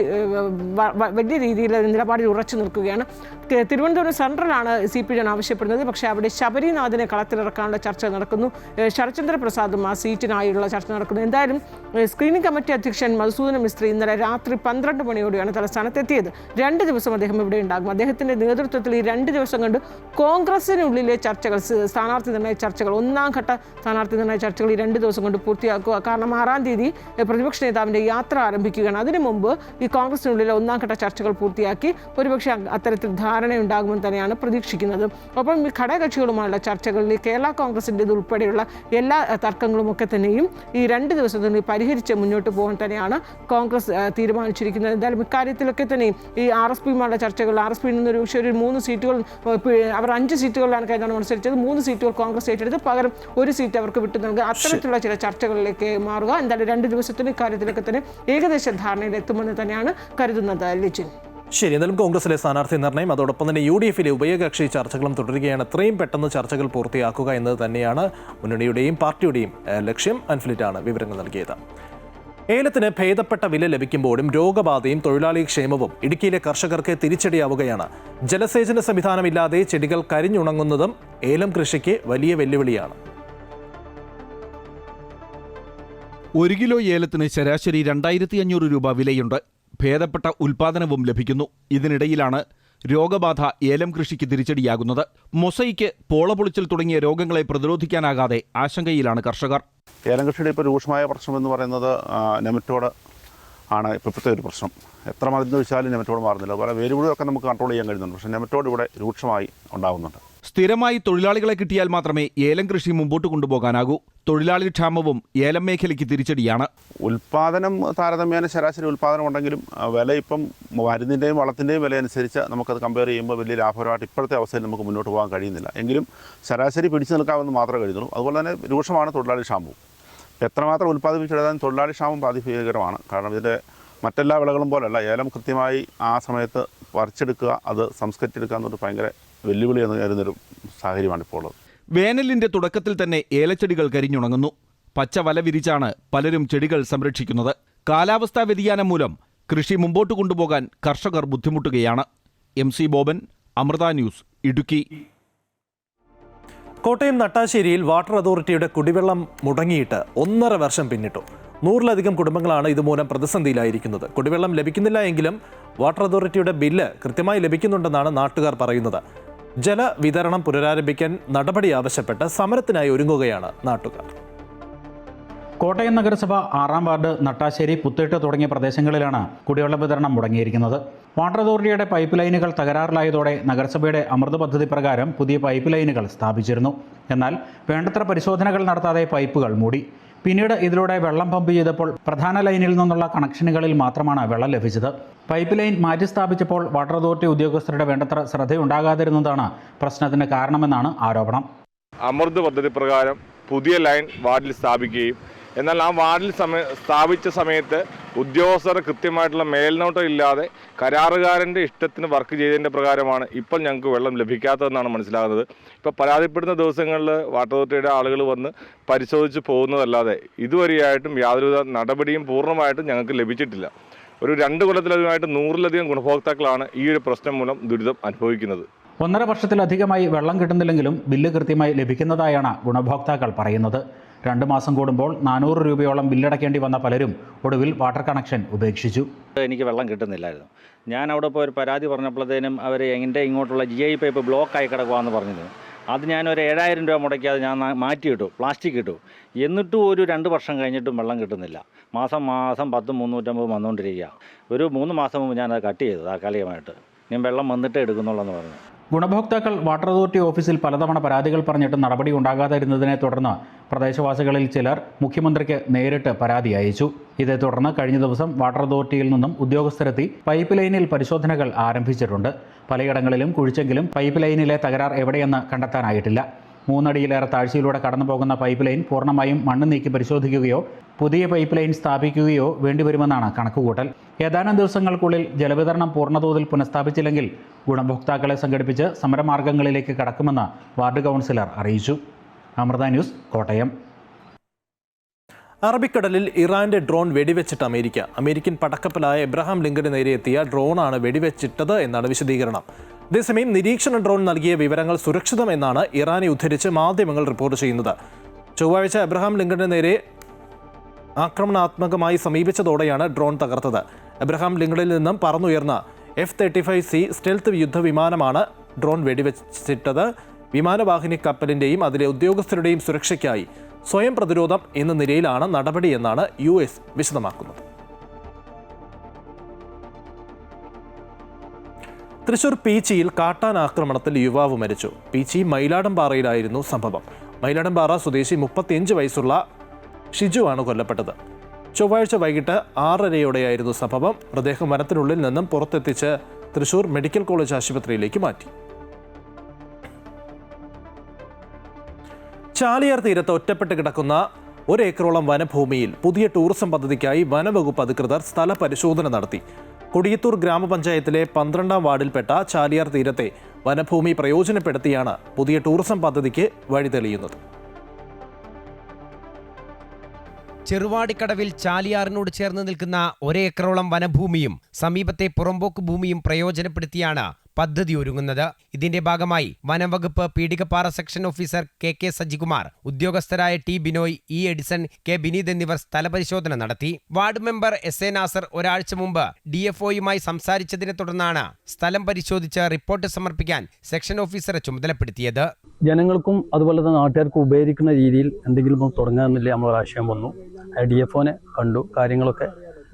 വലിയ രീതിയിൽ നിലപാടിൽ ഉറച്ചു നിൽക്കുകയാണ്. തിരുവനന്തപുരം സെൻട്രലാണ് CP ജോൺ ആവശ്യപ്പെടുന്നത്. പക്ഷേ അവിടെ ശബരിനാഥിനെ കളത്തിലിറക്കാനുള്ള ചർച്ച നടക്കുന്നു. ശരത്ചന്ദ്ര പ്രസാദും ആ സീറ്റിനായുള്ള ചർച്ച നടക്കുന്നു. എന്തായാലും സ്ക്രീനിംഗ് കമ്മിറ്റി അധ്യക്ഷൻ മധുസൂദന മിസ്ത്രി ഇന്നലെ രാത്രി 12 മണിയോടെയാണ് തലസ്ഥാനത്തെത്തിയത്. 2 ദിവസം അദ്ദേഹം ഇവിടെ ഉണ്ടാകും. അദ്ദേഹത്തിൻ്റെ നേതൃത്വത്തിൽ ഈ 2 ദിവസം കൊണ്ട് കോൺഗ്രസിനുള്ളിലെ ചർച്ചകൾ, സ്ഥാനാർത്ഥി നിർണയ ചർച്ചകൾ, 1ാം ഘട്ട സ്ഥാനാർത്ഥി നിർണയ ചർച്ചകൾ ഈ 2 ദിവസം കൊണ്ട് പൂർത്തിയാക്കുക. കാരണം 6ാം തീയതി പ്രതിപക്ഷ നേതാവിൻ്റെ യാത്ര ആരംഭിക്കുകയാണ്. അതിനു മുമ്പ് ഈ കോൺഗ്രസിനുള്ളിലെ 1ാം ഘട്ട ചർച്ചകൾ പൂർത്തിയാക്കി ഒരുപക്ഷെ അത്തരത്തിൽ ധാരണയുണ്ടാകുമെന്ന് തന്നെയാണ് പ്രതീക്ഷിക്കുന്നത്. ഒപ്പം ഈ ഘടകകക്ഷികളുമായുള്ള ചർച്ചകളിൽ കേരള കോൺഗ്രസിൻ്റെ ഉൾപ്പെടെയുള്ള എല്ലാ തർക്കങ്ങളും ഒക്കെ തന്നെയും ഈ 2 ദിവസത്തിൽ പരിഹരിച്ച് മുന്നോട്ട് പോകാൻ തന്നെയാണ് കോൺഗ്രസ് തീരുമാനിച്ചിരിക്കുന്നത്. എന്തായാലും ഇക്കാര്യത്തിലൊക്കെ തന്നെയും ഈ RSPയുമായുള്ള ചർച്ചകൾ, RSPയിൽ നിന്ന് ഒരു 3 സീറ്റുകൾ, അവർ 5 സീറ്റുകളിലാണ് കഴിഞ്ഞാണ് മത്സരിച്ചത്. 3 സീറ്റുകൾ കോൺഗ്രസ് ഏറ്റെടുത്ത് പകരം 1 സീറ്റ് അവർക്ക് വിട്ടു നൽകുക, അത്തരത്തിലുള്ള ചില ചർച്ചകളിലേക്ക് മാറുക. എന്തായാലും 2 ദിവസത്തിന് ഇക്കാര്യത്തിലൊക്കെ തന്നെ ഏകദേശ ധാരണയിലെത്തുമെന്ന് തന്നെയാണ് കരുതുന്നത്. ലിജിൻ, ശരി, എന്നാലും കോൺഗ്രസിലെ സ്ഥാനാർത്ഥി നിർണയം അതോടൊപ്പം തന്നെ UDFിലെ ഉഭയകക്ഷി ചർച്ചകളും തുടരുകയാണ്. എത്രയും പെട്ടെന്ന് ചർച്ചകൾ പൂർത്തിയാക്കുക എന്നത് തന്നെയാണ് മുന്നണിയുടെയും പാർട്ടിയുടെയും ലക്ഷ്യം. അൻഫ്ലിറ്റാണ് വിവരങ്ങൾ നൽകിയത്. ഏലത്തിന് ഭേദപ്പെട്ട വില ലഭിക്കുമ്പോഴും രോഗബാധയും തൊഴിലാളി ക്ഷേമവും ഇടുക്കിയിലെ കർഷകർക്ക് തിരിച്ചടിയാവുകയാണ്. ജലസേചന സംവിധാനമില്ലാതെ ചെടികൾ കരിഞ്ഞുണങ്ങുന്നതും ഏലം കൃഷിക്ക് വലിയ വെല്ലുവിളിയാണ്. 1 കിലോ ഏലത്തിന് ശരാശരി 2500 രൂപ വിലയുണ്ട്. ഭേദപ്പെട്ട ഉൽപാദനവും ലഭിക്കുന്നു. ഇതിനിടയിലാണ് രോഗബാധ ഏലം കൃഷിക്ക് തിരിച്ചടിയാകുന്നത്. മൊസൈക്ക്, പോളപൊളിച്ചൽ തുടങ്ങിയ രോഗങ്ങളെ പ്രതിരോധിക്കാനാകാതെ ആശങ്കയിലാണ് കർഷകർ. ഏലം കൃഷിയുടെ ഇപ്പോൾ രൂക്ഷമായ പ്രശ്നം എന്ന് പറയുന്നത് നെമറ്റോഡ് ആണ് ഇപ്പോഴത്തെ ഒരു പ്രശ്നം. എത്ര മരുന്ന് വെച്ചാലും നെമറ്റോഡ് മാറുന്നില്ല. അതുപോലെ വേരുപുഴുവൊക്കെ നമുക്ക് കൺട്രോൾ ചെയ്യാൻ കഴിയുന്നുണ്ട്. പക്ഷേ നെമറ്റോഡ് ഇവിടെ രൂക്ഷമായി ഉണ്ടാകുന്നുണ്ട്. സ്ഥിരമായി തൊഴിലാളികളെ കിട്ടിയാൽ മാത്രമേ ഏലം കൃഷി മുമ്പോട്ട് കൊണ്ടുപോകാനാകൂ. തൊഴിലാളി ക്ഷാമവും ഏലം മേഖലയ്ക്ക് തിരിച്ചടിയാണ്. ഉൽപ്പാദനം താരതമ്യേന ശരാശരി ഉൽപ്പാദനം ഉണ്ടെങ്കിലും വില ഇപ്പം മരുന്നിൻ്റെയും വളത്തിൻ്റെയും വില അനുസരിച്ച് നമുക്കത് കമ്പയർ ചെയ്യുമ്പോൾ വലിയ ലാഭകരമായിട്ട് ഇപ്പോഴത്തെ അവസ്ഥയിൽ നമുക്ക് മുന്നോട്ട് പോകാൻ കഴിയുന്നില്ല. എങ്കിലും ശരാശരി പിടിച്ചു നിൽക്കാമെന്ന് മാത്രമേ കഴിയുന്നുള്ളൂ. അതുപോലെ തന്നെ രൂക്ഷമാണ് തൊഴിലാളി ക്ഷാമവും. എത്രമാത്രം ഉൽപ്പാദിപ്പിച്ചെടുത്താലും തൊഴിലാളി ക്ഷാമം ബാധിഭീകരമാണ്. കാരണം ഇതിൻ്റെ മറ്റെല്ലാ വിളകളും പോലെയല്ല, ഏലം കൃത്യമായി ആ സമയത്ത് പറിച്ചെടുക്കുക, അത് സംസ്കരിച്ചെടുക്കുക എന്നൊരു ഭയങ്കര വെല്ലുവിളി എന്ന് കരുതുന്നൊരു സാഹചര്യമാണ് ഇപ്പോൾ ഉള്ളത്. വേനലിന്റെ തുടക്കത്തിൽ തന്നെ ഏലച്ചെടികൾ കരിഞ്ഞുണങ്ങുന്നു. പച്ച വല വിരിച്ചാണ് പലരും ചെടികൾ സംരക്ഷിക്കുന്നത്. കാലാവസ്ഥാ വ്യതിയാനം മൂലം കൃഷി മുമ്പോട്ട് കൊണ്ടുപോകാൻ കർഷകർ ബുദ്ധിമുട്ടുകയാണ്. MC Boban, Amrita news, Idukki. കോട്ടയം നട്ടാശ്ശേരിയിൽ വാട്ടർ അതോറിറ്റിയുടെ കുടിവെള്ളം മുടങ്ങിയിട്ട് 1.5 വർഷം പിന്നിട്ടു. 100-ലധികം കുടുംബങ്ങളാണ് ഇതുമൂലം പ്രതിസന്ധിയിലായിരിക്കുന്നത്. കുടിവെള്ളം ലഭിക്കുന്നില്ല എങ്കിലും വാട്ടർ അതോറിറ്റിയുടെ ബില്ല് കൃത്യമായി ലഭിക്കുന്നുണ്ടെന്നാണ് നാട്ടുകാർ പറയുന്നത്. ജലവിതരണം പുനരാരംഭിക്കാൻ നടപടി ആവശ്യപ്പെട്ട് സമരത്തിനായി ഒരുങ്ങുകയാണ് നാട്ടുകാർ. കോട്ടയം നഗരസഭ 6-ാം വാർഡ്, നട്ടാശ്ശേരി, പുത്തേട്ട് തുടങ്ങിയ പ്രദേശങ്ങളിലാണ് കുടിവെള്ള വിതരണം മുടങ്ങിയിരിക്കുന്നത്. വാട്ടർ അതോറിറ്റിയുടെ പൈപ്പ് ലൈനുകൾ തകരാറിലായതോടെ നഗരസഭയുടെ അമൃത് പദ്ധതി പ്രകാരം പുതിയ പൈപ്പ് ലൈനുകൾ സ്ഥാപിച്ചിരുന്നു. എന്നാൽ വേണ്ടത്ര പരിശോധനകൾ നടത്താതെ പൈപ്പുകൾ മൂടി. പിന്നീട് ഇതിലൂടെ വെള്ളം പമ്പ് ചെയ്തപ്പോൾ പ്രധാന ലൈനിൽ നിന്നുള്ള കണക്ഷനുകളിൽ മാത്രമാണ് വെള്ളം ലഭിച്ചത്. പൈപ്പ് ലൈൻ മാറ്റി സ്ഥാപിച്ചപ്പോൾ വാട്ടർ അതോറിറ്റി ഉദ്യോഗസ്ഥരുടെ വേണ്ടത്ര ശ്രദ്ധയുണ്ടാകാതിരുന്നതാണ് പ്രശ്നത്തിന് കാരണമെന്നാണ് ആരോപണം. അമൃത് പദ്ധതി പ്രകാരം പുതിയ ലൈൻ വാർഡിൽ സ്ഥാപിക്കുകയും എന്നാൽ ആ വാർഡിൽ സ്ഥാപിച്ച സമയത്ത് ഉദ്യോഗസ്ഥർ കൃത്യമായിട്ടുള്ള മേൽനോട്ടം ഇല്ലാതെ കരാറുകാരൻ്റെ ഇഷ്ടത്തിന് വർക്ക് ചെയ്തതിൻ്റെ പ്രകാരമാണ് ഇപ്പോൾ ഞങ്ങൾക്ക് വെള്ളം ലഭിക്കാത്തതെന്നാണ് മനസ്സിലാകുന്നത്. ഇപ്പോൾ പരാതിപ്പെടുന്ന ദിവസങ്ങളിൽ വാട്ടർ അതോറിറ്റിയുടെ ആളുകൾ വന്ന് പരിശോധിച്ച് പോകുന്നതല്ലാതെ ഇതുവരെയായിട്ടും യാതൊരുവിധ നടപടിയും പൂർണ്ണമായിട്ടും ഞങ്ങൾക്ക് ലഭിച്ചിട്ടില്ല. ഒരു 2 കൊല്ലത്തിലധികമായിട്ട് 100-ലധികം ഗുണഭോക്താക്കളാണ് ഈ ഒരു പ്രശ്നം മൂലം ദുരിതം അനുഭവിക്കുന്നത്. 1.5 വർഷത്തിലധികമായി വെള്ളം കിട്ടുന്നില്ലെങ്കിലും ബില്ല് കൃത്യമായി ലഭിക്കുന്നതായാണ് ഗുണഭോക്താക്കൾ പറയുന്നത്. 2 മാസം കൂടുമ്പോൾ 400 രൂപയോളം ബില്ലടയ്ക്കേണ്ടി വന്ന പലരും ഒടുവിൽ വാട്ടർ കണക്ഷൻ ഉപേക്ഷിച്ചു. എനിക്ക് വെള്ളം കിട്ടുന്നില്ലായിരുന്നു. ഞാൻ അവിടെ പോയി ഒരു പരാതി പറഞ്ഞപ്പോഴത്തേനും അവർ എൻ്റെ ഇങ്ങോട്ടുള്ള GI പൈപ്പ് ബ്ലോക്കായി കിടക്കുവാന്ന് പറഞ്ഞിരുന്നു. അത് ഞാനൊരു 7000 രൂപ മുടക്കി അത് ഞാൻ മാറ്റിയിട്ടു, പ്ലാസ്റ്റിക് ഇട്ടു. എന്നിട്ടും ഒരു 2 വർഷം കഴിഞ്ഞിട്ടും വെള്ളം കിട്ടുന്നില്ല. മാസം 10,350 വന്നുകൊണ്ടിരിക്കുക. ഒരു 3 മാസം മുമ്പ് ഞാനത് കട്ട് ചെയ്തു താൽക്കാലികമായിട്ട്. ഞാൻ വെള്ളം വന്നിട്ടേ എടുക്കുന്നുള്ളൂ എന്ന് പറഞ്ഞു. ഗുണഭോക്താക്കൾ വാട്ടർ അതോറിറ്റി ഓഫീസിൽ പലതവണ പരാതികൾ പറഞ്ഞിട്ട് നടപടി ഉണ്ടാകാതിരുന്നതിനെ തുടർന്ന് പ്രദേശവാസികളിൽ ചിലർ മുഖ്യമന്ത്രിക്ക് നേരിട്ട് പരാതി അയച്ചു. ഇതേ തുടർന്ന് കഴിഞ്ഞ ദിവസം വാട്ടർ അതോറിറ്റിയിൽ നിന്നും ഉദ്യോഗസ്ഥരെത്തി പൈപ്പ് ലൈനിൽ പരിശോധനകൾ ആരംഭിച്ചിട്ടുണ്ട്. പലയിടങ്ങളിലും കുഴിച്ചെങ്കിലും പൈപ്പ് ലൈനിലെ തകരാർ എവിടെയെന്ന് കണ്ടെത്താനായിട്ടില്ല. 3 അടിയിലേറെ താഴ്ചയിലൂടെ കടന്നു പോകുന്ന പൈപ്പ് ലൈൻ പൂർണ്ണമായും മണ്ണ് നീക്കി പരിശോധിക്കുകയോ പുതിയ പൈപ്പ് ലൈൻ സ്ഥാപിക്കുകയോ വേണ്ടിവരുമെന്നാണ് കണക്കുകൂട്ടൽ. ഏതാനും ദിവസങ്ങൾക്കുള്ളിൽ ജലവിതരണം പൂർണ്ണതോതിൽ പുനഃസ്ഥാപിച്ചില്ലെങ്കിൽ ഗുണഭോക്താക്കളെ സംഘടിപ്പിച്ച് സമരമാർഗങ്ങളിലേക്ക് കടക്കുമെന്ന് വാർഡ് കൗൺസിലർ അറിയിച്ചു. അമൃത ന്യൂസ്, കോട്ടയം. അറബിക്കടലിൽ ഇറാന്റെ ഡ്രോൺ വെടിവെച്ചിട്ട് അമേരിക്കൻ പടക്കപ്പലായ എബ്രഹാം ലിങ്കന് നേരെ എത്തിയ ഡ്രോണാണ് വെടിവെച്ചിട്ടത് എന്നാണ് വിശദീകരണം. അതേസമയം നിരീക്ഷണ ഡ്രോൺ നൽകിയ വിവരങ്ങൾ സുരക്ഷിതമെന്നാണ് ഇറാനെ ഉദ്ധരിച്ച് മാധ്യമങ്ങൾ റിപ്പോർട്ട് ചെയ്യുന്നത്. ചൊവ്വാഴ്ച എബ്രഹാം ലിങ്കന് നേരെ ആക്രമണാത്മകമായി സമീപിച്ചതോടെയാണ് ഡ്രോൺ തകർത്തത്. എബ്രഹാം ലിങ്കണിൽ നിന്നും പറന്നുയർന്ന F-35C സ്റ്റെൽത്ത് യുദ്ധവിമാനമാണ് ഡ്രോൺ വെടിവെച്ചിട്ടത്. വിമാനവാഹിനി കപ്പലിൻ്റെയും അതിലെ ഉദ്യോഗസ്ഥരുടെയും സുരക്ഷയ്ക്കായി സ്വയം പ്രതിരോധം എന്ന നിലയിലാണ് നടപടിയെന്നാണ് US വിശദമാക്കുന്നത്. തൃശൂർ പീച്ചിയിൽ കാട്ടാൻ ആക്രമണത്തിൽ യുവാവ് മരിച്ചു. പീച്ചി മയിലാടംപാറയിലായിരുന്നു സംഭവം. മയിലാടംപാറ സ്വദേശി 35 വയസ്സുള്ള ഷിജുവാണ് കൊല്ലപ്പെട്ടത്. ചൊവ്വാഴ്ച വൈകിട്ട് 6:30യോടെയായിരുന്നു സംഭവം. മൃതദേഹം വനത്തിനുള്ളിൽ നിന്നും പുറത്തെത്തിച്ച് തൃശൂർ മെഡിക്കൽ കോളേജ് ആശുപത്രിയിലേക്ക് മാറ്റി. ചാലിയാർ തീരത്ത് ഒറ്റപ്പെട്ട് കിടക്കുന്ന 1 ഏക്കറോളം വനഭൂമിയിൽ പുതിയ ടൂറിസം പദ്ധതിക്കായി വനവകുപ്പ് അധികൃതർ സ്ഥല പരിശോധന നടത്തി. കൊടിയത്തൂർ ഗ്രാമപഞ്ചായത്തിലെ 12-ാം വാർഡിൽപ്പെട്ട ചാലിയാർ തീരത്തെ വനഭൂമി പ്രയോജനപ്പെടുത്തിയാണ് പുതിയ ടൂറിസം പദ്ധതിക്ക് വഴി തെളിയുന്നത്. ചെറുവാടിക്കടവിൽ ചാലിയാറിനോട് ചേർന്ന് നിൽക്കുന്ന 1 ഏക്കറോളം വനഭൂമിയും സമീപത്തെ പുറമ്പോക്ക് ഭൂമിയും പ്രയോജനപ്പെടുത്തിയാണ് പദ്ധതി ഒരുങ്ങുന്നത്. ഇതിന്റെ ഭാഗമായി വനംവകുപ്പ് Peedikappara section officer K Sajikumar, ഉദ്യോഗസ്ഥരായ T Binoy, E Edison, K Bineeth എന്നിവർ സ്ഥലപരിശോധന നടത്തി. വാർഡ് മെമ്പർ എസ് നാസർ ഒരാഴ്ച മുമ്പ് DFOയുമായി സംസാരിച്ചതിനെ തുടർന്നാണ് സ്ഥലം പരിശോധിച്ച് റിപ്പോർട്ട് സമർപ്പിക്കാൻ സെക്ഷൻ ഓഫീസറെ ചുമതലപ്പെടുത്തിയത്. ജനങ്ങൾക്കും അതുപോലെ തന്നെ നാട്ടുകാർക്കും ഉപകരിക്കുന്ന രീതിയിൽ എന്തെങ്കിലും തുടങ്ങാമെന്നില്ല നമ്മളൊരാശയം വന്നു. DFOനെ കണ്ടു, കാര്യങ്ങളൊക്കെ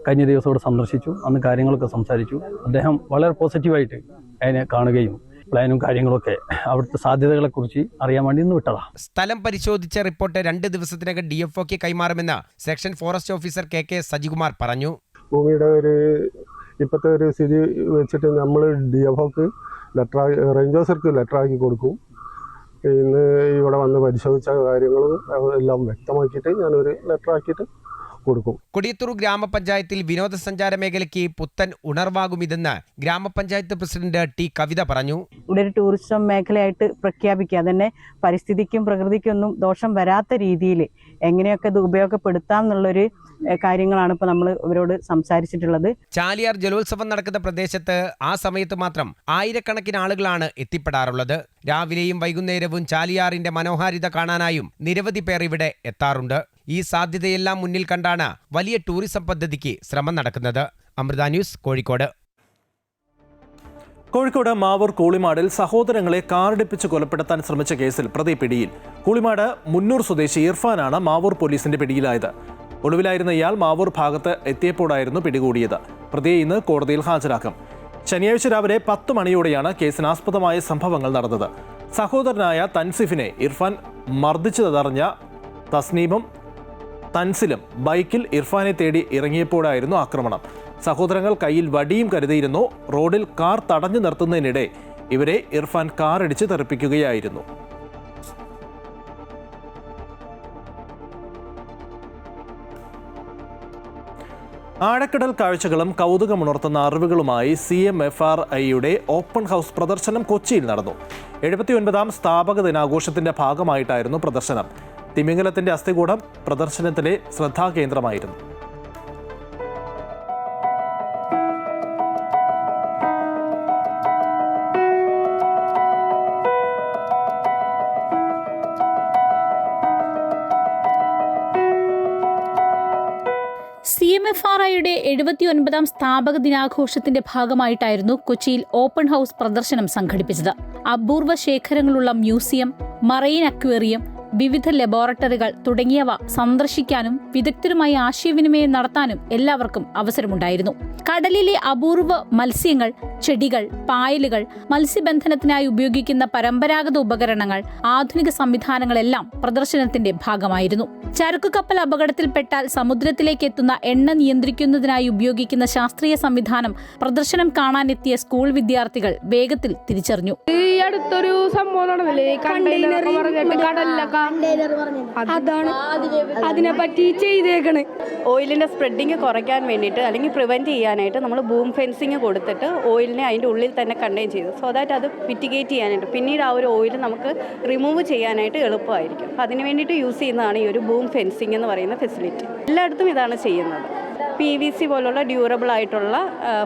കഴിഞ്ഞ ദിവസം ഇവിടെ സന്ദർശിച്ചു. അന്ന് കാര്യങ്ങളൊക്കെ സംസാരിച്ചു. അദ്ദേഹം വളരെ പോസിറ്റീവായിട്ട് അതിനെ കാണുകയും പ്ലാനും കാര്യങ്ങളൊക്കെ അവിടുത്തെ സാധ്യതകളെക്കുറിച്ച് അറിയാൻ വേണ്ടി ഇന്ന് വിട്ടതാ. സ്ഥലം പരിശോധിച്ച റിപ്പോർട്ട് 2 ദിവസത്തിനകം DFOക്ക് കൈമാറുമെന്ന് section forest officer K Sajikumar പറഞ്ഞു. ഭൂമിയുടെ ഇപ്പോഴത്തെ ഒരു സ്ഥിതി വെച്ചിട്ട് നമ്മൾ DFOക്ക് റേഞ്ച് ഓഫീസർക്ക് ലെറ്ററാക്കി കൊടുക്കും. ഇന്ന് ഇവിടെ വന്ന് പരിശോധിച്ച കാര്യങ്ങളും എല്ലാം വ്യക്തമാക്കിയിട്ട് ഞാനൊരു ലെറ്ററാക്കിയിട്ട് കൊടുക്കും. കൊടിയത്തൂർ ഗ്രാമപഞ്ചായത്തിൽ വിനോദസഞ്ചാര മേഖലയ്ക്ക് പുത്തൻ ഉണർവാകുമിതെന്ന് ഗ്രാമപഞ്ചായത്ത് പ്രസിഡന്റ് ടി കവിത പറഞ്ഞു. ഇവിടെ ഒരു ടൂറിസം മേഖലയായിട്ട് പ്രഖ്യാപിക്കുക, തന്നെ പരിസ്ഥിതിക്കും പ്രകൃതിക്കും ഒന്നും ദോഷം വരാത്ത രീതിയിൽ എങ്ങനെയൊക്കെ ഇത് ഉപയോഗപ്പെടുത്താം എന്നുള്ളൊരു കാര്യങ്ങളാണ് ഇപ്പോൾ നമ്മൾ ഇവരോട് സംസാരിച്ചിട്ടുള്ളത്. ചാലിയാർ ജലോത്സവം നടക്കുന്ന പ്രദേശത്ത് ആ സമയത്ത് മാത്രം ആയിരക്കണക്കിന് ആളുകളാണ് എത്തിപ്പെടാറുള്ളത്. രാവിലെയും വൈകുന്നേരവും ചാലിയാറിന്റെ മനോഹാരിത കാണാനായും നിരവധി പേർ ഇവിടെ എത്താറുണ്ട്. ഈ സാധ്യതയെല്ലാം മുന്നിൽ കണ്ടാണ് വലിയ ടൂറിസം പദ്ധതിക്ക് ശ്രമം നടക്കുന്നത്. അമൃത ന്യൂസ്, കോഴിക്കോട്. കോഴിക്കോട് മാവൂർ കൂളിമാടിൽ സഹോദരങ്ങളെ കാറിടിപ്പിച്ച് കൊലപ്പെടുത്താൻ ശ്രമിച്ച കേസിൽ പ്രതി പിടിയിൽ. കൂളിമാട് മുന്നൂർ സ്വദേശി ഇർഫാനാണ് മാവൂർ പോലീസിന്റെ പിടിയിലായത്. ഒളിവിലായിരുന്ന ഇയാൾ മാവൂർ ഭാഗത്ത് എത്തിയപ്പോഴായിരുന്നു പിടികൂടിയത്. പ്രതിയെ ഇന്ന് കോടതിയിൽ ഹാജരാക്കും. ശനിയാഴ്ച രാവിലെ 10 മണിയോടെയാണ് കേസിനാസ്പദമായ സംഭവങ്ങൾ നടന്നത്. സഹോദരനായ തൻസിഫിനെ ഇർഫാൻ മർദ്ദിച്ചതറിഞ്ഞ തസ്നീമും തൻസിലും ബൈക്കിൽ ഇർഫാനെ തേടി ഇറങ്ങിയപ്പോഴായിരുന്നു ആക്രമണം. സഹോദരങ്ങൾ കയ്യിൽ വടിയും കരുതിയിരുന്നു. റോഡിൽ കാർ തടഞ്ഞു നിർത്തുന്നതിനിടെ ഇവരെ ഇർഫാൻ കാറിടിച്ച് തെറിപ്പിക്കുകയായിരുന്നു. ആഴക്കടൽ കാഴ്ചകളും കൗതുകമുണർത്തുന്ന അറിവുകളുമായി CMFRIയുടെ ഓപ്പൺ ഹൗസ് പ്രദർശനം കൊച്ചിയിൽ നടന്നു. 79ാം സ്ഥാപക ദിനാഘോഷത്തിന്റെ ഭാഗമായിട്ടായിരുന്നു പ്രദർശനം. തിമിംഗലത്തിന്റെ അസ്ഥികൂടം പ്രദർശനത്തിലെ ശ്രദ്ധാകേന്ദ്രമായിരുന്നു. CMFRIയുടെ 79ാം സ്ഥാപക ദിനാഘോഷത്തിന്റെ ഭാഗമായിട്ടായിരുന്നു കൊച്ചിയിൽ ഓപ്പൺ ഹൗസ് പ്രദർശനം സംഘടിപ്പിച്ചത്. അപൂർവ ശേഖരങ്ങളുള്ള മ്യൂസിയം, മറൈൻ അക്വേറിയം, വിവിധ ലബോറട്ടറികൾ തുടങ്ങിയവ സന്ദർശിക്കാനും വിദഗ്ധരുമായി ആശയവിനിമയം നടത്താനും എല്ലാവർക്കും അവസരമുണ്ടായിരുന്നു. കടലിലെ അപൂർവ മത്സ്യങ്ങൾ, ചെടികൾ, പായലുകൾ, മത്സ്യബന്ധനത്തിനായി ഉപയോഗിക്കുന്ന പരമ്പരാഗത ഉപകരണങ്ങൾ, ആധുനിക സംവിധാനങ്ങളെല്ലാം പ്രദർശനത്തിന്റെ ഭാഗമായിരുന്നു. ചരക്കുകപ്പൽ അപകടത്തിൽപ്പെട്ടാൽ സമുദ്രത്തിലേക്ക് എത്തുന്ന എണ്ണ നിയന്ത്രിക്കുന്നതിനായി ഉപയോഗിക്കുന്ന ശാസ്ത്രീയ സംവിധാനം പ്രദർശനം കാണാനെത്തിയ സ്കൂൾ വിദ്യാർത്ഥികൾ വേഗത്തിൽ തിരിച്ചറിഞ്ഞു. ഈ അടുത്തൊരു സംഭവം നടന്നില്ലേ, അതാണ് അതിനെ പറ്റി ചെയ്തേക്കണേ. ഓയിലിന്റെ സ്പ്രെഡിങ് കുറയ്ക്കാൻ വേണ്ടിയിട്ട് അല്ലെങ്കിൽ പ്രിവെന്റ് ചെയ്യാനായിട്ട് നമ്മൾ ബൂം ഫെൻസിങ് കൊടുത്തിട്ട് ഓയിലിനെ അതിൻ്റെ ഉള്ളിൽ തന്നെ കണ്ടെയ്ൻ ചെയ്തു. സോ ദാറ്റ് അത് മിറ്റിഗേറ്റ് ചെയ്യാനായിട്ട് പിന്നീട് ആ ഒരു ഓയിൽ നമുക്ക് റിമൂവ് ചെയ്യാനായിട്ട് എളുപ്പമായിരിക്കും. അതിന് വേണ്ടിയിട്ട് യൂസ് ചെയ്യുന്നതാണ് ഈ ഒരു ബൂം ഫെൻസിങ് എന്ന് പറയുന്ന ഫെസിലിറ്റി. എല്ലായിടത്തും ഇതാണ് ചെയ്യുന്നത്. PVC പോലുള്ള ഡ്യൂറബിൾ ആയിട്ടുള്ള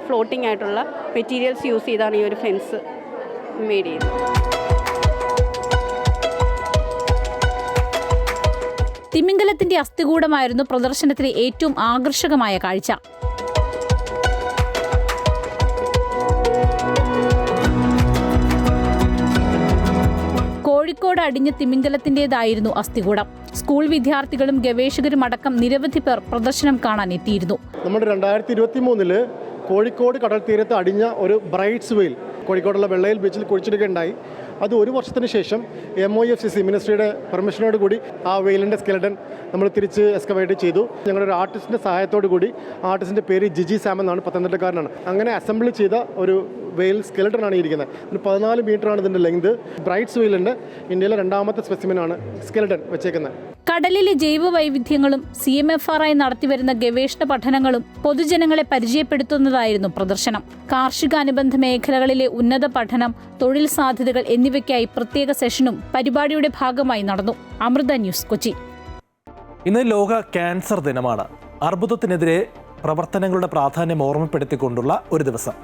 ഫ്ലോട്ടിംഗ് ആയിട്ടുള്ള മെറ്റീരിയൽസ് യൂസ് ചെയ്താണ് ഈ ഒരു ഫെൻസ് മെയ്ഡ് ചെയ്യുന്നത്. തിമിംഗലത്തിന്റെ അസ്ഥികൂടമായിരുന്നു പ്രദർശനത്തിലെ ഏറ്റവും ആകർഷകമായ കാഴ്ച. കോഴിക്കോട് അടിഞ്ഞ തിമിംഗലത്തിന്റേതായിരുന്നു അസ്ഥികൂടം. സ്കൂൾ വിദ്യാർത്ഥികളും ഗവേഷകരും അടക്കം നിരവധി പേർ പ്രദർശനം കാണാൻ എത്തിയിരുന്നു. നമ്മുടെ 2023 കോഴിക്കോട് കടൽ തീരത്ത് അടിഞ്ഞ ഒരു ബ്രൈറ്റ്സ് വെയിൽ കോഴിക്കോടുള്ള വെള്ളയിൽ ബീച്ചിൽ കുഴിച്ചെടുക്കുകയുണ്ടായി. അത് 1 വർഷത്തിന് ശേഷം MOFCC മിനിസ്ട്രിയുടെ പെർമിഷനോട് കൂടി ആ വെയിലിൻ്റെ സ്കെലട്ടൻ നമ്മൾ തിരിച്ച് എക്സ്കവേറ്റ് ചെയ്തു. ഞങ്ങളുടെ ഒരു ആർട്ടിസ്റ്റിൻ്റെ സഹായത്തോടു കൂടി, ആർട്ടിസ്റ്റിൻ്റെ പേര് ജിജി സാം എന്നാണ്, പത്തനംതിട്ടക്കാരനാണ്. അങ്ങനെ അസംബിൾ ചെയ്ത ഒരു വെയിൽ സ്കെലട്ടനാണ് ഇരിക്കുന്നത്. 14 മീറ്ററാണ് ഇതിൻ്റെ ലെങ്ത്. ബ്രൈറ്റ്സ് വെയിലിൻ്റെ ഇന്ത്യയിലെ 2ാമത്തെ സ്പെസിമെനാണ് സ്കെലട്ടൻ വെച്ചേക്കുന്നത്. കടലിലെ ജൈവ വൈവിധ്യങ്ങളും CMFRI നടത്തിവരുന്ന ഗവേഷണ പഠനങ്ങളും പൊതുജനങ്ങളെ പരിചയപ്പെടുത്തുന്നതായിരുന്നു പ്രദർശനം. കാർഷികാനുബന്ധ മേഖലകളിലെ ഉന്നത പഠനം, തൊഴിൽ സാധ്യതകൾ എന്നിവയ്ക്കായി പ്രത്യേക സെഷനും പരിപാടിയുടെ ഭാഗമായി നടന്നു. അമൃത ന്യൂസ്, കൊച്ചി. ഇന്ന് ലോക ക്യാൻസർ ദിനമാണ്. അർബുദത്തിനെതിരെ പ്രവർത്തനങ്ങളുടെ പ്രാധാന്യം ഓർമ്മപ്പെടുത്തിക്കൊണ്ടുള്ള ഒരു ദിവസം.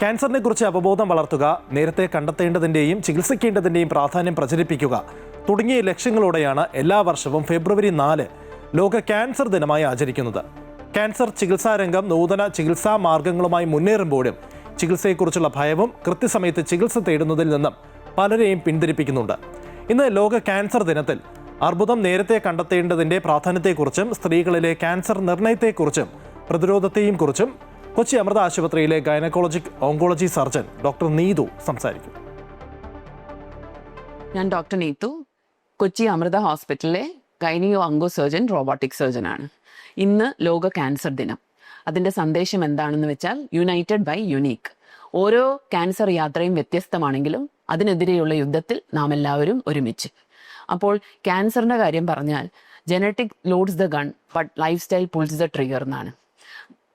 ക്യാൻസറിനെക്കുറിച്ച് അവബോധം വളർത്തുക, നേരത്തെ കണ്ടെത്തേണ്ടതിൻ്റെയും ചികിത്സിക്കേണ്ടതിൻ്റെയും പ്രാധാന്യം പ്രചരിപ്പിക്കുക തുടങ്ങിയ ലക്ഷ്യങ്ങളോടെയാണ് എല്ലാ വർഷവും ഫെബ്രുവരി 4 ലോക ക്യാൻസർ ദിനമായി ആചരിക്കുന്നത്. ക്യാൻസർ ചികിത്സാരംഗം നൂതന ചികിത്സാ മാർഗങ്ങളുമായി മുന്നേറുമ്പോഴും ചികിത്സയെക്കുറിച്ചുള്ള ഭയവും കൃത്യസമയത്ത് ചികിത്സ തേടുന്നതിൽ നിന്നും പലരെയും പിന്തിരിപ്പിക്കുന്നുണ്ട്. ഇന്ന് ലോക ക്യാൻസർ ദിനത്തിൽ അർബുദം നേരത്തെ കണ്ടെത്തേണ്ടതിൻ്റെ പ്രാധാന്യത്തെക്കുറിച്ചും സ്ത്രീകളിലെ ക്യാൻസർ നിർണയത്തെക്കുറിച്ചും പ്രതിരോധത്തെയും കുറിച്ചും കൊച്ചി അമൃത ആശുപത്രിയിലെ gynaecologic oncology surgeon doctor Neethu സംസാരിക്കും. ഞാൻ ഡോക്ടർ നീതു, കൊച്ചി അമൃത ഹോസ്പിറ്റലിലെ ഗൈനിയോ അങ്കോ സർജൻ, റോബോട്ടിക് സർജനാണ്. ഇന്ന് ലോക ക്യാൻസർ ദിനം. അതിൻ്റെ സന്ദേശം എന്താണെന്ന് വെച്ചാൽ യുണൈറ്റഡ് ബൈ യുണീക്ക്. ഓരോ ക്യാൻസർ യാത്രയും വ്യത്യസ്തമാണെങ്കിലും അതിനെതിരെയുള്ള യുദ്ധത്തിൽ നാം എല്ലാവരും ഒരുമിച്ച്. അപ്പോൾ ക്യാൻസറിൻ്റെ കാര്യം പറഞ്ഞാൽ genetic loads the gun but lifestyle pulls the trigger എന്നാണ്.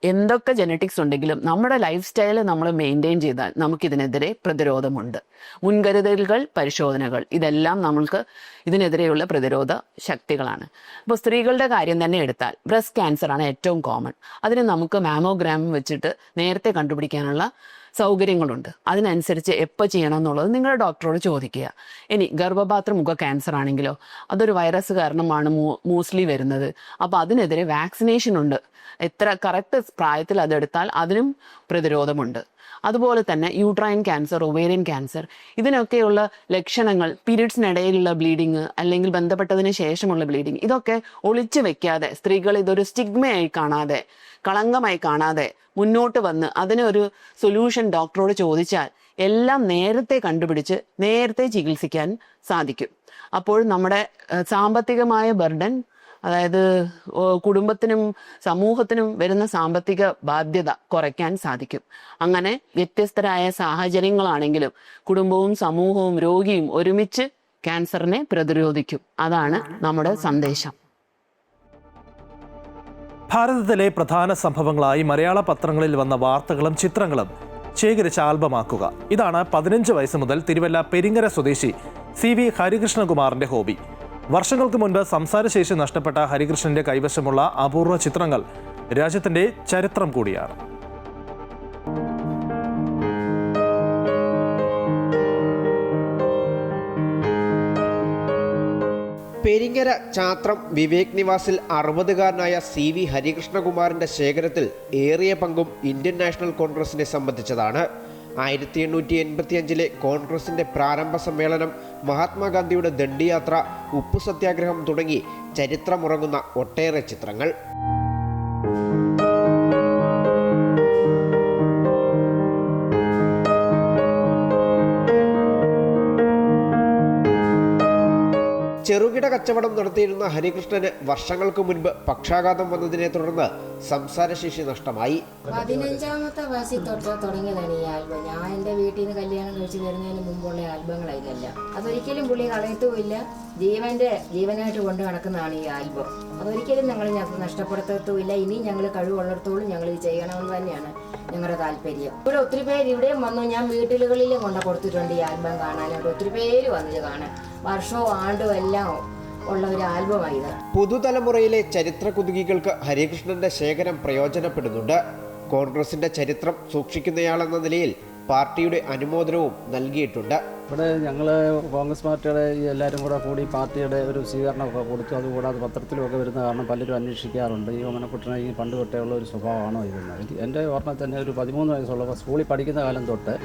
എന്തൊക്കെ ജനറ്റിക്സ് ഉണ്ടെങ്കിലും നമ്മുടെ ലൈഫ് സ്റ്റൈൽ നമ്മൾ മെയിൻറ്റെയിൻ ചെയ്താൽ നമുക്കിതിനെതിരെ പ്രതിരോധമുണ്ട്. മുൻകരുതലുകൾ, പരിശോധനകൾ, ഇതെല്ലാം നമ്മൾക്ക് ഇതിനെതിരെയുള്ള പ്രതിരോധ ശക്തികളാണ്. ഇപ്പോൾ സ്ത്രീകളുടെ കാര്യം തന്നെ എടുത്താൽ ബ്രസ്റ്റ് ക്യാൻസറാണ് ഏറ്റവും കോമൺ. അതിന് നമുക്ക് മാമോഗ്രാം വെച്ചിട്ട് നേരത്തെ കണ്ടുപിടിക്കാനുള്ള സൗകര്യങ്ങളുണ്ട്. അതിനനുസരിച്ച് എപ്പോൾ ചെയ്യണം എന്നുള്ളത് നിങ്ങളുടെ ഡോക്ടറോട് ചോദിക്കുക. ഇനി ഗർഭപാത്ര മുഖ ക്യാൻസർ ആണെങ്കിലോ അതൊരു വൈറസ് കാരണമാണ് മോസ്റ്റ്ലി വരുന്നത്. അപ്പോൾ അതിനെതിരെ വാക്സിനേഷൻ ഉണ്ട്. എത്ര കറക്റ്റ് പ്രായത്തിൽ അതെടുത്താൽ അതിനും പ്രതിരോധമുണ്ട്. അതുപോലെ തന്നെ യൂട്രൈൻ ക്യാൻസർ, ഒവേറിയൻ ക്യാൻസർ, ഇതിനൊക്കെയുള്ള ലക്ഷണങ്ങൾ പീരിയഡ്സിനിടയിലുള്ള ബ്ലീഡിങ് അല്ലെങ്കിൽ ബന്ധപ്പെട്ടതിന് ശേഷമുള്ള ബ്ലീഡിങ്, ഇതൊക്കെ ഒളിച്ചു വെക്കാതെ സ്ത്രീകൾ ഇതൊരു സ്റ്റിഗ്മയായി കാണാതെ, കളങ്കമായി കാണാതെ മുന്നോട്ട് വന്ന് അതിനൊരു സൊല്യൂഷൻ ഡോക്ടറോട് ചോദിച്ചാൽ എല്ലാം നേരത്തെ കണ്ടുപിടിച്ച് നേരത്തെ ചികിത്സിക്കാൻ സാധിക്കും. അപ്പോൾ നമ്മുടെ സാമ്പത്തികമായ ബർഡൻ, അതായത് കുടുംബത്തിനും സമൂഹത്തിനും വരുന്ന സാമ്പത്തിക ബാധ്യത കുറയ്ക്കാൻ സാധിക്കും. അങ്ങനെ വ്യത്യസ്തരായ സാഹചര്യങ്ങളാണെങ്കിലും കുടുംബവും സമൂഹവും രോഗിയും ഒരുമിച്ച് ക്യാൻസറിനെ പ്രതിരോധിക്കും. അതാണ് നമ്മുടെ സന്ദേശം. ഭാരതത്തിലെ പ്രധാന സംഭവങ്ങളായി മലയാള പത്രങ്ങളിൽ വന്ന വാർത്തകളും ചിത്രങ്ങളും ശേഖരിച്ച് ആൽബമാക്കുക. ഇതാണ് 15 വയസ്സ് മുതൽ തിരുവല്ല പെരിങ്ങര സ്വദേശി CV ഹരികൃഷ്ണകുമാറിന്റെ ഹോബി. വർഷങ്ങൾക്ക് മുൻപ് സംസാരശേഷി നഷ്ടപ്പെട്ട ഹരികൃഷ്ണന്റെ കൈവശമുള്ള അപൂർവ ചിത്രങ്ങൾ രാജ്യത്തിന്റെ ചരിത്രം കൂടിയാണ്. പെരിങ്ങര ചാത്രം വിവേക് നിവാസിൽ 60-കാരനായ CV ഹരികൃഷ്ണകുമാറിന്റെ ശേഖരത്തിൽ ഏറിയ പങ്കും ഇന്ത്യൻ നാഷണൽ കോൺഗ്രസിനെ സംബന്ധിച്ചതാണ്. 1885 കോൺഗ്രസിന്റെ പ്രാരംഭ സമ്മേളനം, മഹാത്മാഗാന്ധിയുടെ ദണ്ഡിയാത്ര, ഉപ്പു സത്യാഗ്രഹം തുടങ്ങി ചരിത്രമുറങ്ങുന്ന ഒട്ടേറെ ചിത്രങ്ങൾ. ചെറുകിട കച്ചവടം നടത്തിയിരുന്ന ഹരികൃഷ്ണന് വർഷങ്ങൾക്ക് മുൻപ് പക്ഷാഘാതം വന്നതിനെ തുടർന്ന് സംസാരശേഷി നഷ്ടമായി. 15ാമത്തെ വയസ്സിൽ തൊട്ട് തുടങ്ങിയതാണ് ഈ ആൽബം. ഞാൻ എൻ്റെ വീട്ടിൽ നിന്ന് കല്യാണം കഴിച്ച് വരുന്നതിന് മുമ്പുള്ള ആൽബങ്ങളായിരുന്നില്ല. അതൊരിക്കലും പുള്ളി കളയത്തുമില്ല, ജീവനായിട്ട് കൊണ്ട് നടക്കുന്നതാണ് ഈ ആൽബം. അതൊരിക്കലും ഞങ്ങൾ നഷ്ടപ്പെടുത്തത്തുമില്ല. ഇനി ഞങ്ങൾ കഴിവുള്ളിടത്തോളം ഞങ്ങൾ ഇത് ചെയ്യണമെന്ന് തന്നെയാണ് ഞങ്ങളുടെ താല്പര്യം. ഇവിടെ ഒത്തിരി പേര് ഇവിടെയും വന്നു, ഞാൻ വീട്ടുകളിലും കൊണ്ട് കൊടുത്തിട്ടുണ്ട് ഈ ആൽബം കാണാനായിട്ട്. ഒത്തിരി പേര് വന്നിത് കാണാൻ, വർഷവും ആണ്ടും എല്ലാം ഉള്ള ഒരു ആൽബമായത്. പുതുതലമുറയിലെ ചരിത്ര കുതുകികൾക്ക് ഹരികൃഷ്ണന്റെ ശേഖരം പ്രയോജനപ്പെടുന്നുണ്ട്. കോൺഗ്രസിന്റെ ചരിത്രം സൂക്ഷിക്കുന്നയാളെന്ന നിലയിൽ പാർട്ടിയുടെ അനുമോദനവും നൽകിയിട്ടുണ്ട്. ഇവിടെ ഞങ്ങൾ കോൺഗ്രസ് പാർട്ടിയുടെ എല്ലാവരും കൂടി പാർട്ടിയുടെ ഒരു സ്വീകരണമൊക്കെ കൊടുത്തു. അതുകൂടാതെ പത്രത്തിലുമൊക്കെ വരുന്ന കാരണം പലരും അന്വേഷിക്കാറുണ്ട്, ഈ ഓമനക്കുട്ടനെ ഈ പണ്ട് തൊട്ടേ ഉള്ള ഒരു സ്വഭാവമാണോ ഇതെന്ന്. എൻ്റെ ഓർമ്മ തന്നെ ഒരു 13 വയസ്സുള്ളപ്പോൾ സ്കൂളിൽ പഠിക്കുന്ന കാലം തൊട്ട്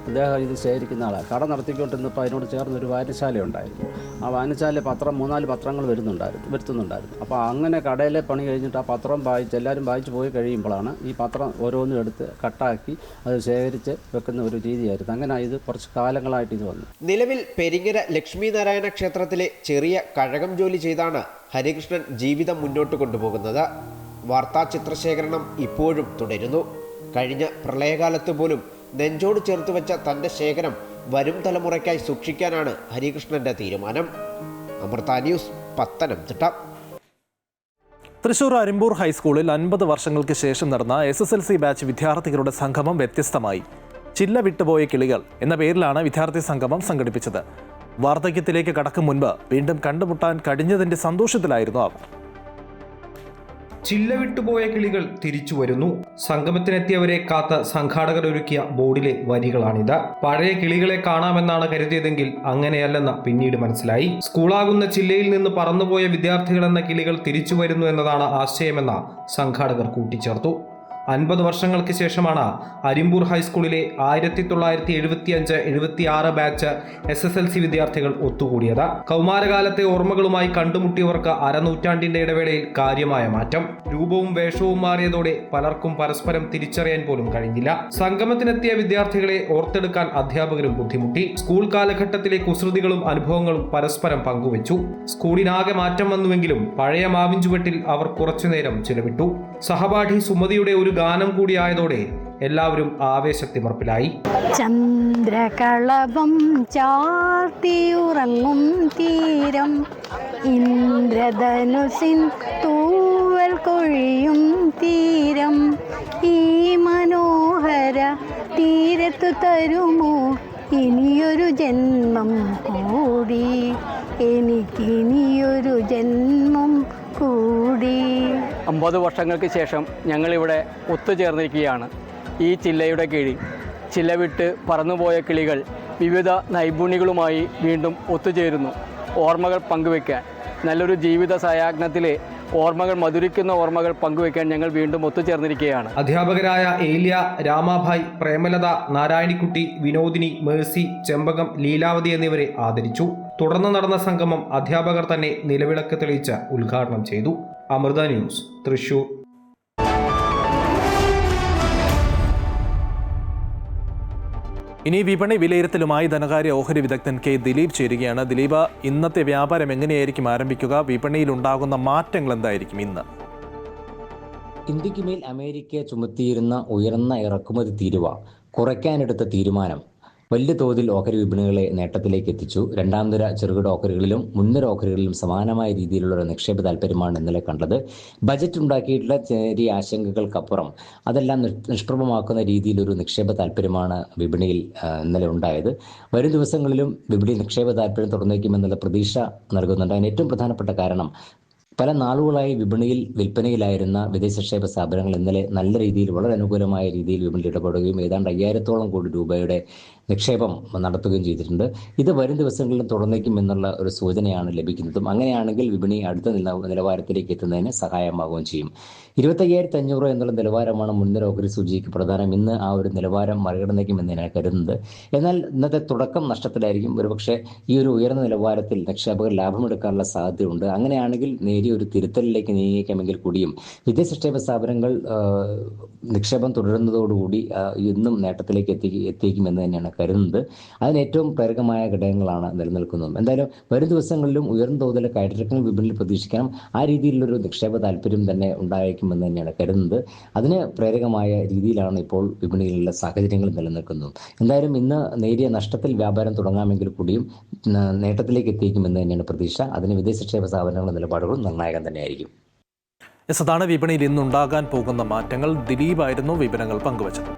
അദ്ദേഹം ഇത് ശേഖരിക്കുന്ന ആളാണ്. കട നടത്തിക്കൊണ്ടിരുന്നപ്പോൾ അതിനോട് ചേർന്നൊരു വായനശാല ഉണ്ടായിരുന്നു. ആ വായനശാല 3-4 പത്രങ്ങൾ വരുത്തുന്നുണ്ടായിരുന്നു. അപ്പോൾ അങ്ങനെ കടയിലെ പണി കഴിഞ്ഞിട്ട് ആ പത്രം എല്ലാവരും വായിച്ച് പോയി കഴിയുമ്പോഴാണ് ഈ പത്രം ഓരോന്നും എടുത്ത് കട്ടാക്കി അത് ശേഖരിച്ച് വെക്കുന്ന ഒരു രീതിയായിരുന്നു. അങ്ങനെ ഇത് കുറച്ച് കാലങ്ങളായിട്ട് ഇത് വന്നു. നിലവിൽ പെരിങ്ങര ലക്ഷ്മി നാരായണ ക്ഷേത്രത്തിലെ ചെറിയ കഴകം ജോലി ചെയ്താണ് ഹരികൃഷ്ണൻ ജീവിതം മുന്നോട്ട് കൊണ്ടുപോകുന്നത്. വാർത്താ ചിത്രശേഖരണം ഇപ്പോഴും തുടരുന്നു. കഴിഞ്ഞ പ്രളയകാലത്ത് പോലും നെഞ്ചോട് ചേർത്ത് വെച്ച തൻ്റെ ശേഖരം വരും തലമുറയ്ക്കായി സൂക്ഷിക്കാനാണ് ഹരികൃഷ്ണന്റെ തീരുമാനം. അമൃത ന്യൂസ്, പത്തനംതിട്ട. തൃശൂർ അരിമ്പൂർ ഹൈസ്കൂളിൽ 50 വർഷങ്ങൾക്ക് ശേഷം നടന്ന SSLC ബാച്ച് വിദ്യാർത്ഥികളുടെ സംഗമം വ്യത്യസ്തമായി. ചില്ല വിട്ടുപോയ കിളികൾ എന്ന പേരിലാണ് വിദ്യാർത്ഥി സംഗമം സംഘടിപ്പിച്ചത്. വാർദ്ധക്യത്തിലേക്ക് കടക്കും മുൻപ് വീണ്ടും കണ്ടുമുട്ടാൻ കഴിഞ്ഞതിൻ്റെ സന്തോഷത്തിലായിരുന്നു അവർ. ചില്ല വിട്ടുപോയ കിളികൾ തിരിച്ചു വരുന്നു. സംഗമത്തിനെത്തിയവരെ കാത്ത സംഘാടകർ ഒരുക്കിയ ബോർഡിലെ വരികളാണിത്. പഴയ കിളികളെ കാണാമെന്നാണ് കരുതിയതെങ്കിൽ അങ്ങനെയല്ലെന്ന് പിന്നീട് മനസ്സിലായി. സ്കൂളാകുന്ന ചില്ലയിൽ നിന്ന് പറന്നുപോയ വിദ്യാർത്ഥികളെന്ന കിളികൾ തിരിച്ചു വരുന്നു എന്നതാണ് ആശയമെന്ന് സംഘാടകർ കൂട്ടിച്ചേർത്തു. 50 വർഷങ്ങൾക്ക് ശേഷമാണ് അരിമ്പൂർ ഹൈസ്കൂളിലെ 1975-76 ബാച്ച് SSLC വിദ്യാർത്ഥികൾ ഒത്തുകൂടിയത്. കൗമാരകാലത്തെ ഓർമ്മകളുമായി കണ്ടുമുട്ടിയവർക്ക് അരനൂറ്റാണ്ടിന്റെ ഇടവേളയിൽ കാര്യമായ മാറ്റം. രൂപവും വേഷവും മാറിയതോടെ പലർക്കും പരസ്പരം തിരിച്ചറിയാൻ പോലും കഴിഞ്ഞില്ല. സംഗമത്തിനെത്തിയ വിദ്യാർത്ഥികളെ ഓർത്തെടുക്കാൻ അധ്യാപകരും ബുദ്ധിമുട്ടി. സ്കൂൾ കാലഘട്ടത്തിലെ കുസൃതികളും അനുഭവങ്ങളും പരസ്പരം പങ്കുവച്ചു. സ്കൂളിനാകെ മാറ്റം വന്നുവെങ്കിലും പഴയ മാവിൻ ചുവട്ടിൽ അവർ കുറച്ചുനേരം ചിലവിട്ടു. സഹപാഠി സുമതിയുടെ ഒരു ഗാനം കൂടിയായതോടെ എല്ലാവരും ആവേശത്തിമർപ്പിലായി. ചന്ദ്രകളഭം ചാർത്തിയുറങ്ങും തീരം, ഇന്ദ്രധനുസിൻ തൂവൽ കൊഴിയും തീരം, ഈ മനോഹര തീരത്തു തരുമോ ഇനിയൊരു ജന്മം കൂടി, എനിക്കിനിയൊരു ജന്മം കൂടി. 50 വർഷങ്ങൾക്ക് ശേഷം ഞങ്ങളിവിടെ ഒത്തുചേർന്നിരിക്കുകയാണ്. ഈ ചില്ലയുടെ കീഴിൽ ചില്ല വിട്ട് പറന്നുപോയ കിളികൾ വിവിധ നൈപുണ്യങ്ങളുമായി വീണ്ടും ഒത്തുചേരുന്നു. ഓർമ്മകൾ പങ്കുവയ്ക്കാൻ, നല്ലൊരു ജീവിത സായാഹ്നത്തിലെ ഓർമ്മകൾ, മധുരിക്കുന്ന ഓർമ്മകൾ പങ്കുവയ്ക്കാൻ ഞങ്ങൾ വീണ്ടും ഒത്തുചേർന്നിരിക്കുകയാണ്. അധ്യാപകരായ ഏലിയ, രാമാഭായ്, പ്രേമലത, നാരായണിക്കുട്ടി, വിനോദിനി, മേഴ്സി, ചെമ്പകം, ലീലാവതി എന്നിവരെ ആദരിച്ചു. തുടർന്ന് നടന്ന സംഗമം അധ്യാപകർ തന്നെ നിലവിളക്ക് തെളിയിച്ച് ഉദ്ഘാടനം ചെയ്തു. അമൃത ന്യൂസ്, തൃശൂർ. ഇനി വിപണി വിലയിരുത്തലുമായി ധനകാര്യ ഓഹരി വിദഗ്ധൻ കെ ദിലീപ് ചേരുകയാണ്. ദിലീപ്, ഇന്നത്തെ വ്യാപാരം എങ്ങനെയായിരിക്കും ആരംഭിക്കുക? വിപണിയിൽ ഉണ്ടാകുന്ന മാറ്റങ്ങൾ എന്തായിരിക്കും ഇന്ന്? ഇന്ത്യക്ക് മേൽ അമേരിക്ക ചുമത്തിയിരുന്ന ഉയർന്ന ഇറക്കുമതി തീരുവ കുറയ്ക്കാനെടുത്ത തീരുമാനം വലിയ തോതിൽ ഓഹരി വിപണികളെ നേട്ടത്തിലേക്ക് എത്തിച്ചു. രണ്ടാം നിര ചെറുകിട ഓഹരികളിലും മുൻനിര ഓഹരികളിലും സമാനമായ രീതിയിലുള്ള ഒരു നിക്ഷേപ താല്പര്യമാണ് ഇന്നലെ കണ്ടത്. ബജറ്റ് ഉണ്ടാക്കിയിട്ടുള്ള ചെറിയ ആശങ്കകൾക്കപ്പുറം അതെല്ലാം നിഷ്പ്രഭമാക്കുന്ന രീതിയിലൊരു നിക്ഷേപ താല്പര്യമാണ് വിപണിയിൽ ഇന്നലെ ഉണ്ടായത്. വരും ദിവസങ്ങളിലും വിപണി നിക്ഷേപ താല്പര്യം തുറന്നേക്കുമെന്നുള്ള പ്രതീക്ഷ നൽകുന്നുണ്ട്. അതിന് ഏറ്റവും പ്രധാനപ്പെട്ട കാരണം പല നാളുകളായി വിപണിയിൽ വിൽപ്പനയിലായിരുന്ന വിദേശ നിക്ഷേപ സ്ഥാപനങ്ങൾ ഇന്നലെ നല്ല രീതിയിൽ, വളരെ അനുകൂലമായ രീതിയിൽ വിപണിയിൽ ഇടപെടുകയും ഏതാണ്ട് 5000-ഓളം കോടി രൂപയുടെ നിക്ഷേപം നടത്തുകയും ചെയ്തിട്ടുണ്ട്. ഇത് വരും ദിവസങ്ങളിലും തുറന്നേക്കും എന്നുള്ള ഒരു സൂചനയാണ് ലഭിക്കുന്നതും. അങ്ങനെയാണെങ്കിൽ വിപണി അടുത്ത നിലവാരത്തിലേക്ക് എത്തുന്നതിന് സഹായമാവുകയും ചെയ്യും. 25,500 എന്നുള്ള നിലവാരമാണ് മുൻനിര ഓഹരി സൂചിക്ക് പ്രധാനം. ഇന്ന് ആ ഒരു നിലവാരം മറികടന്നേക്കുമെന്ന് ഞാൻ കരുതുന്നത്. എന്നാൽ ഇന്നത്തെ തുടക്കം നഷ്ടത്തിലായിരിക്കും. ഒരുപക്ഷെ ഈ ഒരു ഉയർന്ന നിലവാരത്തിൽ നിക്ഷേപകർ ലാഭമെടുക്കാനുള്ള സാധ്യതയുണ്ട്. അങ്ങനെയാണെങ്കിൽ നേരിയ ഒരു തിരുത്തലിലേക്ക് നീങ്ങിയേക്കാമെങ്കിൽ കൂടിയും വിദേശ നിക്ഷേപ സ്ഥാപനങ്ങൾ നിക്ഷേപം തുടരുന്നതോടുകൂടി ഇന്നും നേട്ടത്തിലേക്ക് എത്തിക്കുമെന്ന് തന്നെയാണ് കരുതുന്നത്. അതിന് ഏറ്റവും പ്രേരകമായ ഘടകങ്ങളാണ് നിലനിൽക്കുന്നത്. എന്തായാലും വരും ദിവസങ്ങളിലും ഉയർന്ന തോതിൽ കയറ്റിറക്കൽ വിപണിയിൽ പ്രതീക്ഷിക്കണം. ആ രീതിയിലുള്ളൊരു നിക്ഷേപ താല്പര്യം തന്നെ ഉണ്ടായേക്കുമെന്ന് തന്നെയാണ് കരുതുന്നത്. അതിന് പ്രേരകമായ രീതിയിലാണ് ഇപ്പോൾ വിപണിയിലുള്ള സാഹചര്യങ്ങൾ നിലനിൽക്കുന്നത്. എന്തായാലും ഇന്ന് നേരിയ നഷ്ടത്തിൽ വ്യാപാരം തുടങ്ങാമെങ്കിൽ കൂടിയും നേട്ടത്തിലേക്ക് എത്തിക്കുമെന്ന് തന്നെയാണ് പ്രതീക്ഷ. അതിന് വിദേശ നിക്ഷേപ സ്ഥാപനങ്ങളുടെ നിലപാടുകളും നിർണായകം തന്നെയായിരിക്കും. അതാണ് വിപണിയിൽ ഇന്നുണ്ടാകാൻ പോകുന്ന മാറ്റങ്ങൾ. ദിലീപായിരുന്നു വിവരങ്ങൾ പങ്കുവച്ചത്.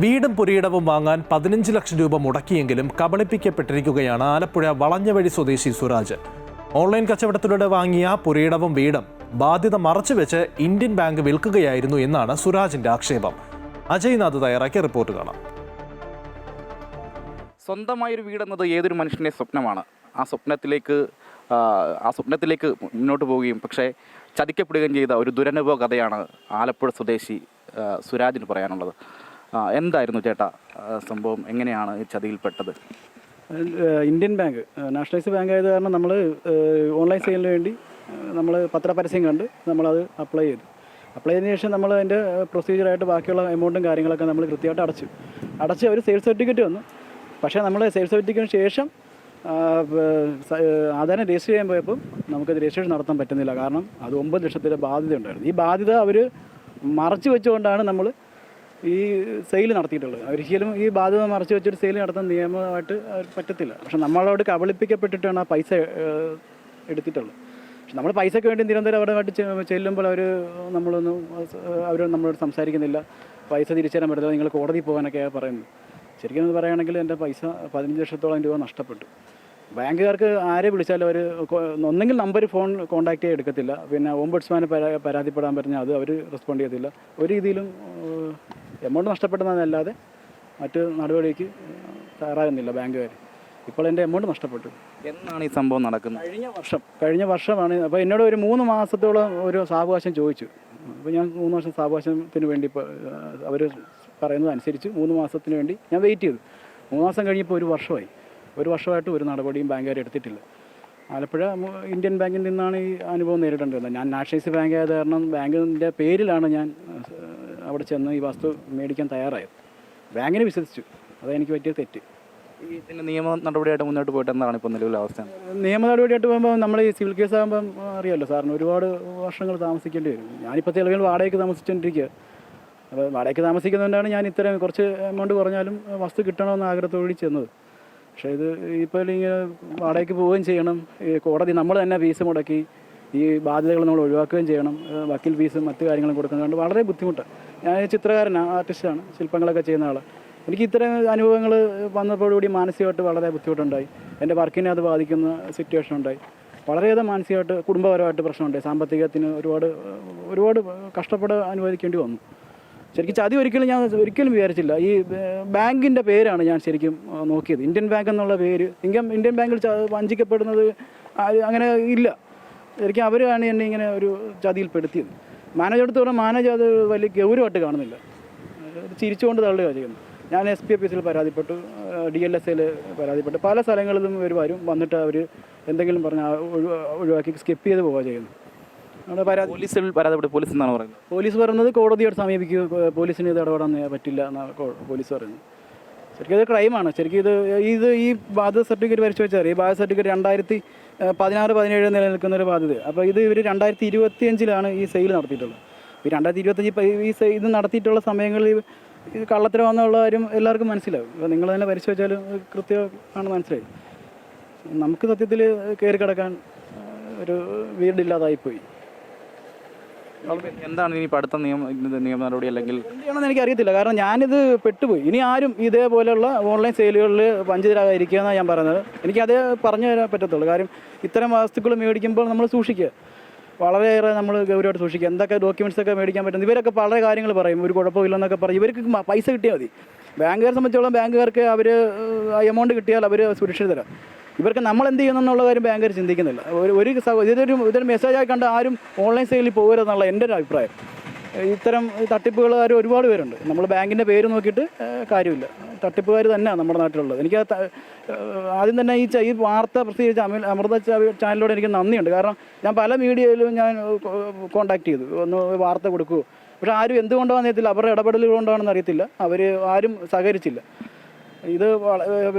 വീടും പുരയിടവും വാങ്ങാൻ 15 ലക്ഷം രൂപ മുടക്കിയെങ്കിലും കബളിപ്പിക്കപ്പെട്ടിരിക്കുകയാണ് ആലപ്പുഴ വളഞ്ഞവഴി സ്വദേശി സുരാജ്. ഓൺലൈൻ കച്ചവടത്തിലൂടെ വാങ്ങിയ പുരയിടവും വീടും ബാധ്യത മറച്ചുവെച്ച് ഇന്ത്യൻ ബാങ്ക് വിൽക്കുകയായിരുന്നു എന്നാണ് സുരാജിന്റെ ആക്ഷേപം. അജയ്നാഥ് തയ്യാറാക്കിയ റിപ്പോർട്ട് കാണാം. സ്വന്തമായൊരു വീടെന്നത് ഏതൊരു മനുഷ്യൻ്റെ സ്വപ്നമാണ്. ആ സ്വപ്നത്തിലേക്ക് മുന്നോട്ട് പോവുകയും പക്ഷേ ചതിക്കപ്പെടുകയും ചെയ്ത ഒരു ദുരനുഭവ കഥയാണ് ആലപ്പുഴ സ്വദേശി സുരാജിന് പറയാനുള്ളത്. എന്തായിരുന്നു ചേട്ടാ സംഭവം? എങ്ങനെയാണ് ഈ ചതിയിൽപ്പെട്ടത്? ഇന്ത്യൻ ബാങ്ക് നാഷണലൈസ്ഡ് ബാങ്ക് ആയത് കാരണം നമ്മൾ ഓൺലൈൻ സെയിലിന് വേണ്ടി നമ്മൾ പത്രപരസ്യം കണ്ട് നമ്മളത് അപ്ലൈ ചെയ്തതിന് ശേഷം നമ്മൾ അതിൻ്റെ പ്രൊസീജിയറായിട്ട് ബാക്കിയുള്ള എമൗണ്ടും കാര്യങ്ങളൊക്കെ നമ്മൾ കൃത്യമായിട്ട് അടച്ച് ഒരു സെയിൽസ് സർട്ടിഫിക്കറ്റ് വന്നു. പക്ഷേ നമ്മൾ സെയിൽസ് സർട്ടിഫിക്കറ്റിന് ശേഷം ആധാരം രജിസ്റ്റർ ചെയ്യാൻ പോയപ്പോൾ നമുക്കത് രജിസ്ട്രേഷൻ നടത്താൻ പറ്റുന്നില്ല. കാരണം അത് 9 ലക്ഷത്തിൻ്റെ ബാധ്യത ഉണ്ടായിരുന്നു. ഈ ബാധ്യത അവർ മറച്ചു വെച്ചുകൊണ്ടാണ് നമ്മൾ ഈ സെയിൽ നടത്തിയിട്ടുള്ളത്. ഒരിക്കലും ഈ ബാധ്യത മറച്ചു വെച്ചൊരു സെയിൽ നടത്താൻ നിയമമായിട്ട് പറ്റത്തില്ല. പക്ഷെ നമ്മളോട് കബളിപ്പിക്കപ്പെട്ടിട്ടാണ് ആ പൈസ എടുത്തിട്ടുള്ളത്. പക്ഷെ നമ്മൾ പൈസയ്ക്ക് വേണ്ടി നിരന്തരം അവരുമായിട്ട് ചെല്ലുമ്പോൾ അവർ നമ്മളോട് സംസാരിക്കുന്നില്ല, പൈസ തിരിച്ചു തരാൻ പറ്റില്ല, നിങ്ങൾ കോടതി പോകാനൊക്കെയാണ് പറയുന്നത്. ശരിക്കും പറയുകയാണെങ്കിൽ എൻ്റെ പൈസ 15 ലക്ഷത്തോളം രൂപ നഷ്ടപ്പെട്ടു. ബാങ്കുകാർക്ക് ആരെ വിളിച്ചാലും അവർ ഒന്നെങ്കിൽ നമ്പർ ഫോൺ കോൺടാക്ട് ചെയ്യാൻ എടുക്കത്തില്ല, പിന്നെ ഓംബുഡ്സ്മാനെ പരാതിപ്പെടാൻ പറഞ്ഞാൽ അത് അവർ റെസ്പോണ്ട് ചെയ്യത്തില്ല. ഒരു രീതിയിലും എമൗണ്ട് നഷ്ടപ്പെടുന്നതല്ലാതെ മറ്റ് നടപടിക്ക് തയ്യാറാകുന്നില്ല ബാങ്കുകാർ. ഇപ്പോൾ എൻ്റെ എമൗണ്ട് നഷ്ടപ്പെട്ടു. എന്നാണ് ഈ സംഭവം നടക്കുന്നത്? കഴിഞ്ഞ വർഷമാണ്. അപ്പോൾ എന്നോട് ഒരു 3 മാസത്തോളം ഒരു സാവകാശം ചോദിച്ചു. അപ്പോൾ ഞാൻ 3 വർഷം സാവകാശത്തിന് വേണ്ടി അവർ പറയുന്നത് അനുസരിച്ച് 3 മാസത്തിന് വേണ്ടി ഞാൻ വെയിറ്റ് ചെയ്തു. 3 മാസം കഴിഞ്ഞപ്പോൾ 1 വർഷമായി. 1 വർഷമായിട്ട് ഒരു നടപടിയും ബാങ്കുകാർ എടുത്തിട്ടില്ല. ആലപ്പുഴ ഇന്ത്യൻ ബാങ്കിൽ നിന്നാണ് ഈ അനുഭവം നേരിടേണ്ടി വന്നത്. ഞാൻ നാഷണലൈസ് ബാങ്ക് ആയത് കാരണം ബാങ്കിൻ്റെ പേരിലാണ് ഞാൻ അവിടെ ചെന്ന് ഈ വസ്തു മേടിക്കാൻ തയ്യാറായത്. ബാങ്കിനെ വിശ്വസിച്ചു. അതെനിക്ക് പറ്റിയ തെറ്റ്. ഇതിൻ്റെ നിയമ നടപടിയായിട്ട് മുന്നോട്ട് പോയിട്ട് എന്താണ് ഇപ്പോൾ നിലവിലെ അവസ്ഥ? നിയമ നടപടിയായിട്ട് പോകുമ്പോൾ നമ്മൾ ഈ സിവിൽ കേസ് ആകുമ്പം അറിയാമല്ലോ സാറിന്, ഒരുപാട് വർഷങ്ങൾ താമസിക്കേണ്ടി വരും. ഞാനിപ്പോൾ തെളിവുകൾ വാടകയ്ക്ക് താമസിച്ചുകൊണ്ടിരിക്കുക. അപ്പോൾ വാടകയ്ക്ക് താമസിക്കുന്നതുകൊണ്ടാണ് ഞാൻ ഇത്തരം കുറച്ച് എമൗണ്ട് കുറഞ്ഞാലും വസ്തു കിട്ടണമെന്ന് ആഗ്രഹത്തോടെ ചെന്നത്. പക്ഷേ ഇത് ഇപ്പോൾ ഇങ്ങനെ വാടകയ്ക്ക് പോവുകയും ചെയ്യണം, ഈ കോടതി നമ്മൾ തന്നെ ഫീസ് മുടക്കി ഈ ബാധ്യതകൾ നമ്മൾ ഒഴിവാക്കുകയും ചെയ്യണം, വക്കീൽ ഫീസും മറ്റു കാര്യങ്ങളും കൊടുക്കുന്നതുകൊണ്ട് വളരെ ബുദ്ധിമുട്ടാണ്. ഞാൻ ചിത്രകാരനാണ്, ആർട്ടിസ്റ്റാണ്, ശില്പങ്ങളൊക്കെ ചെയ്യുന്ന ആളാണ്. എനിക്ക് ഇത്തരം അനുഭവങ്ങൾ വന്നപ്പോഴുകൂടി മാനസികമായിട്ട് വളരെ ബുദ്ധിമുട്ടുണ്ടായി. എൻ്റെ വർക്കിനെ അത് ബാധിക്കുന്ന സിറ്റുവേഷൻ ഉണ്ടായി. വളരെയധികം മാനസികമായിട്ട് കുടുംബപരമായിട്ട് പ്രശ്നമുണ്ടായി. സാമ്പത്തികത്തിന് ഒരുപാട് കഷ്ടപ്പെടാൻ അനുവദിക്കേണ്ടി വന്നു. ശരിക്കും ചതി ഞാൻ ഒരിക്കലും വിചാരിച്ചില്ല. ഈ ബാങ്കിൻ്റെ പേരാണ് ഞാൻ ശരിക്കും നോക്കിയത്. ഇന്ത്യൻ ബാങ്ക് എന്നുള്ള പേര്, ഇന്ത്യൻ ബാങ്കിൽ വഞ്ചിക്കപ്പെടുന്നത് അങ്ങനെ ഇല്ല. ശരിക്കും അവരാണ് എന്നെ ഇങ്ങനെ ഒരു ചതിയിൽപ്പെടുത്തിയത്. മാനേജറെടുത്ത് പറഞ്ഞാൽ മാനേജർ അത് വലിയ ഗൗരവമായിട്ട് കാണുന്നില്ല, ചിരിച്ചുകൊണ്ട് തള്ളുക ചെയ്യുന്നു. ഞാൻ SP ഓഫീസിൽ പരാതിപ്പെട്ടു, DLSAയിൽ പരാതിപ്പെട്ടു, പല സ്ഥലങ്ങളിലും ഇവർ വരും, വന്നിട്ട് അവർ എന്തെങ്കിലും പറഞ്ഞാൽ ഒഴിവാക്കി സ്കിപ്പ് ചെയ്ത് പോവുക ചെയ്യുന്നു. പോലീസിൽ പരാതിപ്പെട്ടു. പോലീസ് എന്നാണ് പറയുന്നത്? പോലീസ് പറയുന്നത് കോടതിയോട് സമീപിക്കുക, പോലീസിന് ഇത് ഇടപെടാൻ പറ്റില്ല എന്നാണ് പോലീസ് പറയുന്നത്. ശരിക്കും ഇത് ക്രൈമാണ്. ശരിക്കും ഈ ബാധ്യത സർട്ടിഫിക്കറ്റ് പരിശോധിച്ചാൽ ഈ ബാധ്യത സർട്ടിഫിക്കറ്റ് 2016-17 നിലനിൽക്കുന്ന ഒരു ബാധ്യത. അപ്പോൾ ഇവർ 2025 ഈ സെയിൽ നടത്തിയിട്ടുള്ളത്. ഈ 2025 ഇത് നടത്തിയിട്ടുള്ള സമയങ്ങളിൽ ഇത് കള്ളത്തരമാണെന്നുള്ള കാര്യം എല്ലാവർക്കും മനസ്സിലാവും. അപ്പോൾ നിങ്ങൾ തന്നെ പരിശോധിച്ചാലും കൃത്യമാണ് മനസ്സിലായി. നമുക്ക് സത്യത്തിൽ കയറി കിടക്കാൻ ഒരു വീടില്ലാതായിപ്പോയി. എന്താണ് ഇനി അടുത്ത നിയമ നടപടി അല്ലെങ്കിൽ എന്താണെന്ന് എനിക്കറിയത്തില്ല. കാരണം ഞാനിത് പെട്ടുപോയി. ഇനി ആരും ഇതേപോലെയുള്ള ഓൺലൈൻ സെയിലുകളിൽ വഞ്ചിതരാകാതിരിക്കുക എന്നാണ് ഞാൻ പറയുന്നത്. എനിക്കതേ പറഞ്ഞു തരാൻ പറ്റത്തുള്ളൂ. കാര്യം ഇത്തരം വസ്തുക്കൾ മേടിക്കുമ്പോൾ നമ്മൾ സൂക്ഷിക്കുക, വളരെയേറെ നമ്മൾ ഗൗരവമായിട്ട് സൂക്ഷിക്കുക. എന്തൊക്കെ ഡോക്യുമെൻറ്റ്സ് ഒക്കെ മേടിക്കാൻ പറ്റും. ഇവരൊക്കെ പല കാര്യങ്ങൾ പറയും, ഒരു കുഴപ്പമില്ലെന്നൊക്കെ പറയും. ഇവർക്ക് പൈസ കിട്ടിയാൽ മതി. ബാങ്കുകാരെ സംബന്ധിച്ചോളം ബാങ്കുകാർക്ക് അവർ എമൗണ്ട് കിട്ടിയാൽ അവർ സുരക്ഷിതരാണ്. ഇവർക്ക് നമ്മൾ എന്ത് ചെയ്യുന്നുള്ള കാര്യം ബാങ്കുകാർ ചിന്തിക്കുന്നില്ല. ഇതൊരു മെസ്സേജായി കണ്ട് ആരും ഓൺലൈൻ സെയിലിൽ പോകരുതെന്നുള്ള എൻ്റെ ഒരു അഭിപ്രായം. ഇത്തരം തട്ടിപ്പുകാർ ഒരുപാട് പേരുണ്ട്. നമ്മൾ ബാങ്കിൻ്റെ പേര് നോക്കിയിട്ട് കാര്യമില്ല. തട്ടിപ്പുകാർ തന്നെയാണ് നമ്മുടെ നാട്ടിലുള്ളത്. എനിക്ക് ആദ്യം തന്നെ ഈ വാർത്ത പ്രസിദ്ധീകരിച്ച അമൃത ചാനലിനോട് എനിക്ക് നന്ദിയുണ്ട്. കാരണം ഞാൻ പല മീഡിയയിലും ഞാൻ കോൺടാക്ട് ചെയ്തു, ഒന്ന് വാർത്ത കൊടുക്കുമോ. പക്ഷേ ആരും എന്തുകൊണ്ടാണെന്ന് അറിയത്തില്ല, അവരുടെ ഇടപെടലുകൾ കൊണ്ടാണെന്ന് അറിയത്തില്ല, അവർ ആരും സഹകരിച്ചില്ല. ഇത്